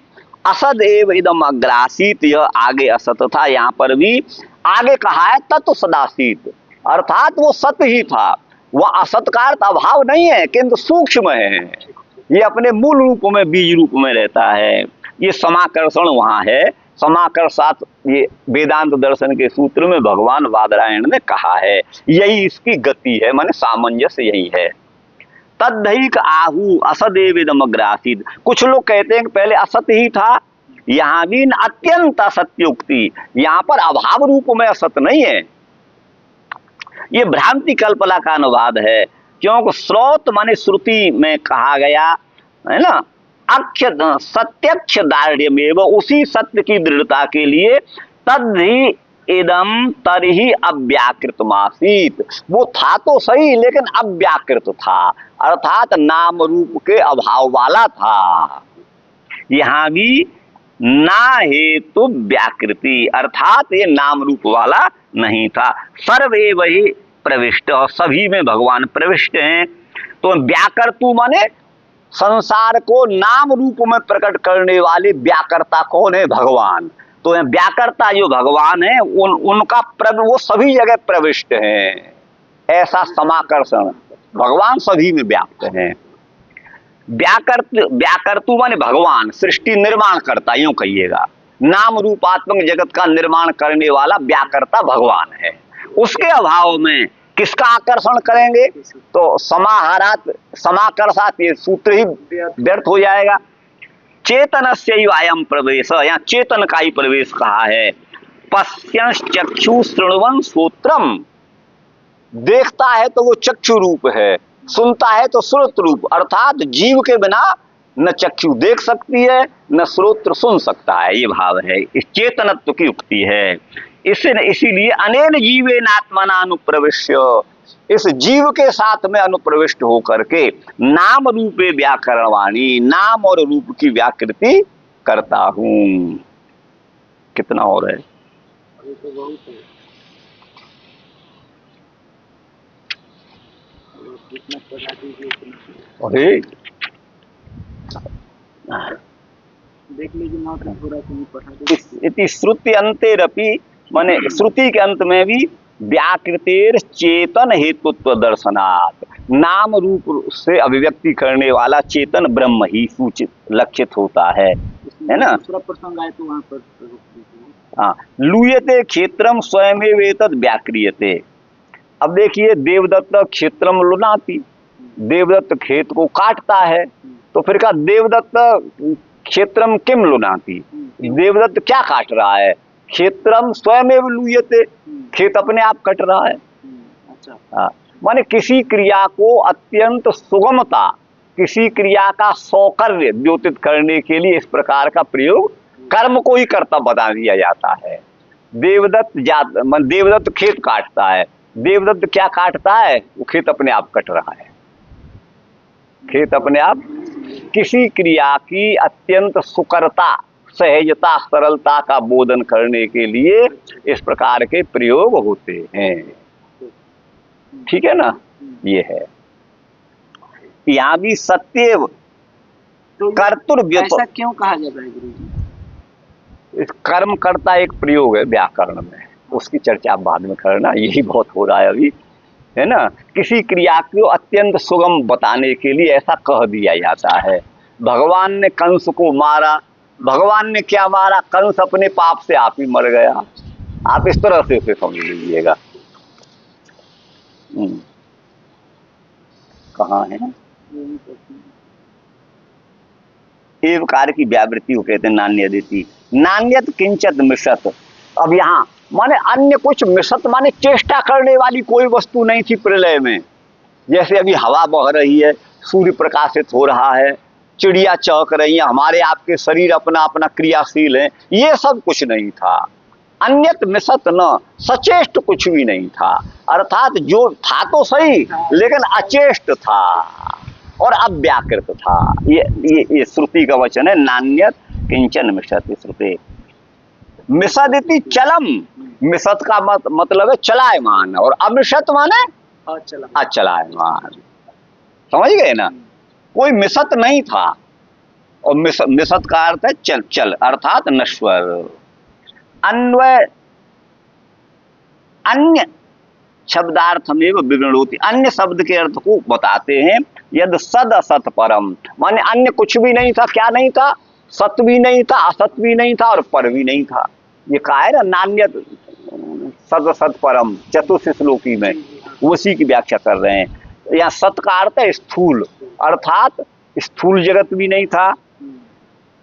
असद एव इदम अग्रासीत, यह आगे असत था, यहाँ पर भी आगे कहा है तत्व सदासीत, अर्थात वो सत ही था। वह असत का अर्थ अभाव नहीं है किंतु सूक्ष्म है, ये अपने मूल रूप में, बीज रूप में रहता है। ये समाकर्षण वहां है, समाकर्षात ये वेदांत दर्शन के सूत्र में भगवान बादरायण ने कहा है, यही इसकी गति है, माने सामंजस्य यही है। तद्धैक आहु असदेविदम अग्रासीत, कुछ लोग कहते हैं कि पहले असत ही था, यहाँ भी अत्यंत असत्योक्ति, यहाँ पर अभाव रूप में असत नहीं है। ये भ्रांति कल्पना का अनुवाद है, क्योंकि स्रोत माने श्रुति में कहा गया है ना, अक्ष सत्यक्ष दार्ढ्यमेव, उसी सत्य की दृढ़ता के लिए तद्धि इदम तरही अव्याकृतमासीत, वो था तो सही लेकिन अव्याकृत था, अर्थात नाम रूप के अभाव वाला था। यहाँ भी ना हेतु व्याकृति, अर्थात ये नाम रूप वाला नहीं था। सर्वे वही प्रविष्ट, सभी में भगवान प्रविष्ट हैं। तो व्याकर्तु माने संसार को नाम रूप में प्रकट करने वाले व्याकर्ता कौन है? भगवान। तो व्याकर्ता जो भगवान है उनका वो सभी जगह प्रविष्ट हैं, ऐसा समाकर्षण, भगवान सभी में व्याप्त हैं। व्याकर्तु माने भगवान, सृष्टि निर्माण करता, यूं कहिएगा, नाम रूपात्मक जगत का निर्माण करने वाला व्याकर्ता भगवान है। उसके अभाव में किसका आकर्षण करेंगे? तो समाहारात समाकर्षात, ये सूत्र ही व्यर्थ हो जाएगा। चेतनस्य अयम प्रवेश, यहाँ चेतन का ही प्रवेश कहा है। पश्यश्चक्षु शृण्वन् श्रोत्रम, देखता है तो वो चक्षु रूप है, सुनता है तो श्रोत्र रूप, अर्थात जीव के बिना न चक्षु देख सकती है न श्रोत्र सुन सकता है, ये भाव है। इस चेतनत्व की उक्ति है। इसीलिए अनेन जीवेन आत्मना अनुप्रविश्य, इस जीव के साथ में अनुप्रविष्ट होकर के नाम रूपे व्याकरणवाणी, नाम और रूप की व्याकृति करता हूं। कितना और है? अरे देख लीजिए ना, थोड़ा सा पढ़ा दीजिए। इति श्रुति अंतेरपि, माने श्रुति के अंत में भी व्याकृतेर चेतन हेतुत्व दर्शनात्, नाम रूप से अभिव्यक्ति करने वाला चेतन ब्रह्म ही सूचित लक्षित होता है ना। दूसरा प्रसंग आए तो वहां पर हाँ, लूयते क्षेत्रम स्वयमेव एतद् व्याक्रियते। अब देखिए, देवदत्त क्षेत्रम लुनाति, देवदत्त खेत को काटता है, तो फिर कहा देवदत्त क्षेत्रम किम लुनाति, देवदत्त क्या काट रहा है? क्षेत्रम स्वयमेव लूयते, खेत अपने आप कट रहा है। अच्छा। हाँ, माने किसी क्रिया को अत्यंत सुगमता, किसी क्रिया का सौकर्य द्योतित करने के लिए इस प्रकार का प्रयोग कर्म को ही कर्ता बता दिया जाता है। देवदत्त खेत काटता है, देवदत्त क्या काटता है? वो खेत अपने आप कट रहा है, खेत अपने आप। किसी क्रिया की अत्यंत सुकरता, सहजता, सरलता का बोधन करने के लिए इस प्रकार के प्रयोग होते हैं। ठीक है ना, ये है। यहाँ भी सत्यव तो कर्तुर्व्यप, ऐसा क्यों कहा जाता है गुरु जी? कर्म करता एक प्रयोग है व्याकरण में, उसकी चर्चा आप बाद में करना, यही बहुत हो रहा है अभी, है ना। किसी क्रिया को अत्यंत सुगम बताने के लिए ऐसा कह दिया जाता है। भगवान ने कंस को मारा, भगवान ने क्या मारा? कंस अपने पाप से आप ही मर गया। आप इस तरह से उसे समझ लीजिएगा। कहाँ है एवकार की व्यावृत्ति को कहते हैं नान्य देती, नान्यत किंचित मिशत। अब यहाँ माने अन्य कुछ, मिशत माने चेष्टा करने वाली कोई वस्तु नहीं थी प्रलय में। जैसे अभी हवा बह रही है, सूर्य प्रकाशित हो रहा है, चिड़िया चहक रही है, हमारे आपके शरीर अपना अपना क्रियाशील है, ये सब कुछ नहीं था। अन्यत मिशत न, सचेष्ट कुछ भी नहीं था। अर्थात जो था तो सही, लेकिन अचेष्ट था और अव्याकृत था। ये श्रुति का वचन है, नान्यत किंचन मिशत। श्रुति मिशदिति चलम, मिशत का मतलब है चलायमान, और अमिशत माने अचलायमान। समझ गए ना, कोई मिशत नहीं था। और मिशत का अर्थ है चल चल, अर्थात नश्वर। अन्वय अन्य शब्दार्थमेव विवृणोति, अन्य शब्द के अर्थ को बताते हैं। यद सद असत परम, माने अन्य कुछ भी नहीं था। क्या नहीं था? सत भी नहीं था, असत भी नहीं था, और पर भी नहीं था। ये कहा है ना, नान्य सद असत परम, चतुर्थ श्लोकी में उसी की व्याख्या कर रहे हैं। यहाँ सत का अर्थ है स्थूल, अर्थात स्थूल जगत भी नहीं था।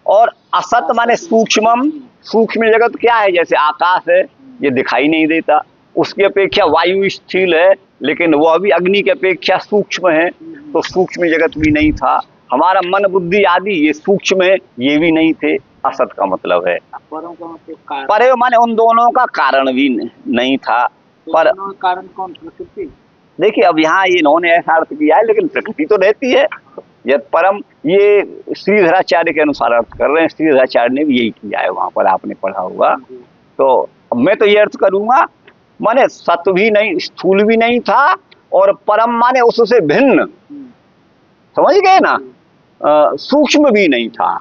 और असत माने सूक्ष्मम, सूक्ष्म जगत क्या है? जैसे आकाश है, ये दिखाई नहीं देता। उसकी अपेक्षा वायु स्थूल है, लेकिन वह भी अग्नि की अपेक्षा सूक्ष्म है, तो सूक्ष्म जगत भी नहीं था। हमारा मन बुद्धि आदि ये सूक्ष्म है, ये भी नहीं थे। असत का मतलब है परे, माने उन दोनों का कारण भी नहीं था। पर कारण कौन? प्रकृति। देखिए अब यहाँ ये इन्होंने ऐसा अर्थ किया है, लेकिन प्रकृति तो रहती है। यद परम, ये श्रीधराचार्य के अनुसार अर्थ कर रहे हैं। श्रीधराचार्य ने भी यही किया है, वहां पर आपने पढ़ा होगा। तो मैं तो ये अर्थ करूंगा, माने सत भी नहीं, स्थूल भी नहीं था, और परम माने उससे भिन्न, समझ गए ना। सूक्ष्म भी नहीं था,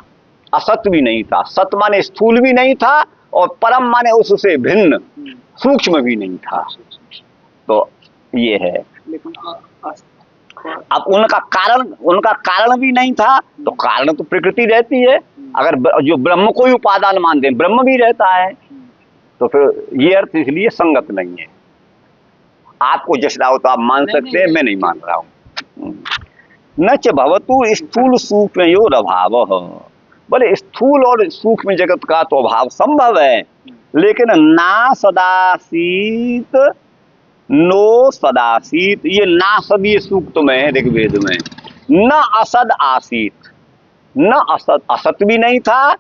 असत भी नहीं था। सत माने स्थूल भी नहीं था, और परम माने उससे भिन्न, सूक्ष्म भी नहीं था। तो ये है। अब उनका कारण भी नहीं था, तो कारण तो प्रकृति रहती है। अगर जो ब्रह्म को ही उपादान मानते हैं, ब्रह्म भी रहता है, तो फिर ये अर्थ इसलिए संगत नहीं है। आपको जैसा हो तो आप मान सकते हैं, मैं नहीं मान रहा हूं। न च भवतु स्थूल सूक्ष्मयोर अभाव, बोले स्थूल और सूक्ष्म जगत का तो अभाव संभव है, लेकिन ना सदासीत नो सदासीत, ये ना सद ये सूक्त में है ऋग्वेद में। न असद आसीत, न असत, असत भी नहीं था,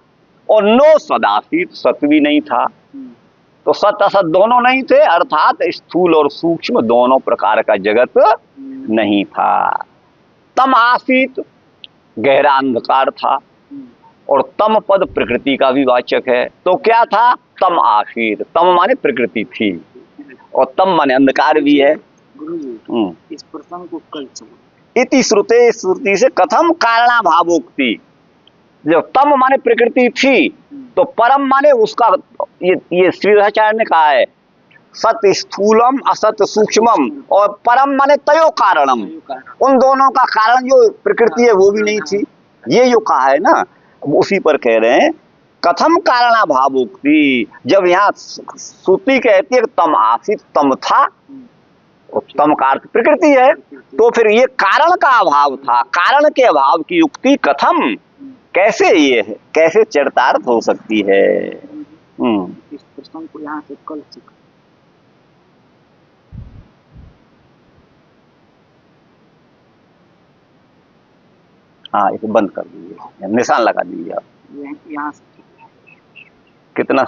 और नो सदासीत, सत भी नहीं था। तो सत असत दोनों नहीं थे, अर्थात स्थूल और सूक्ष्म दोनों प्रकार का जगत नहीं था। तम आसीत, गहरा अंधकार था, और तम पद प्रकृति का भी वाचक है। तो क्या था? तम आसीत, तम माने प्रकृति थी, और तम माने अंधकार भी है। इस प्रसंग को कल इति श्रुते, श्रुति से कथम कारणा भावोक्ति। जब तम माने प्रकृति थी, तो परम माने उसका, ये श्रीधराचार्य ने कहा है, सत स्थूलम असत सूक्ष्मम, और परम माने तयो कारणम, उन दोनों का कारण जो प्रकृति है वो भी नहीं थी। ये जो कहा है ना, उसी पर कह रहे हैं कथम कारणा भावोक्ति। जब यहाँ श्रुति कहती है तम आसीत, तम था, तम का अर्थ प्रकृति है, तो फिर ये कारण का अभाव था। कारण के अभाव की युक्ति कथम, कैसे ये है, कैसे चरितार्थ हो सकती है। इस प्रसंग को यहाँ से कल हाँ, इसे बंद कर दीजिए, निशान लगा दीजिए आप। यहाँ से कितना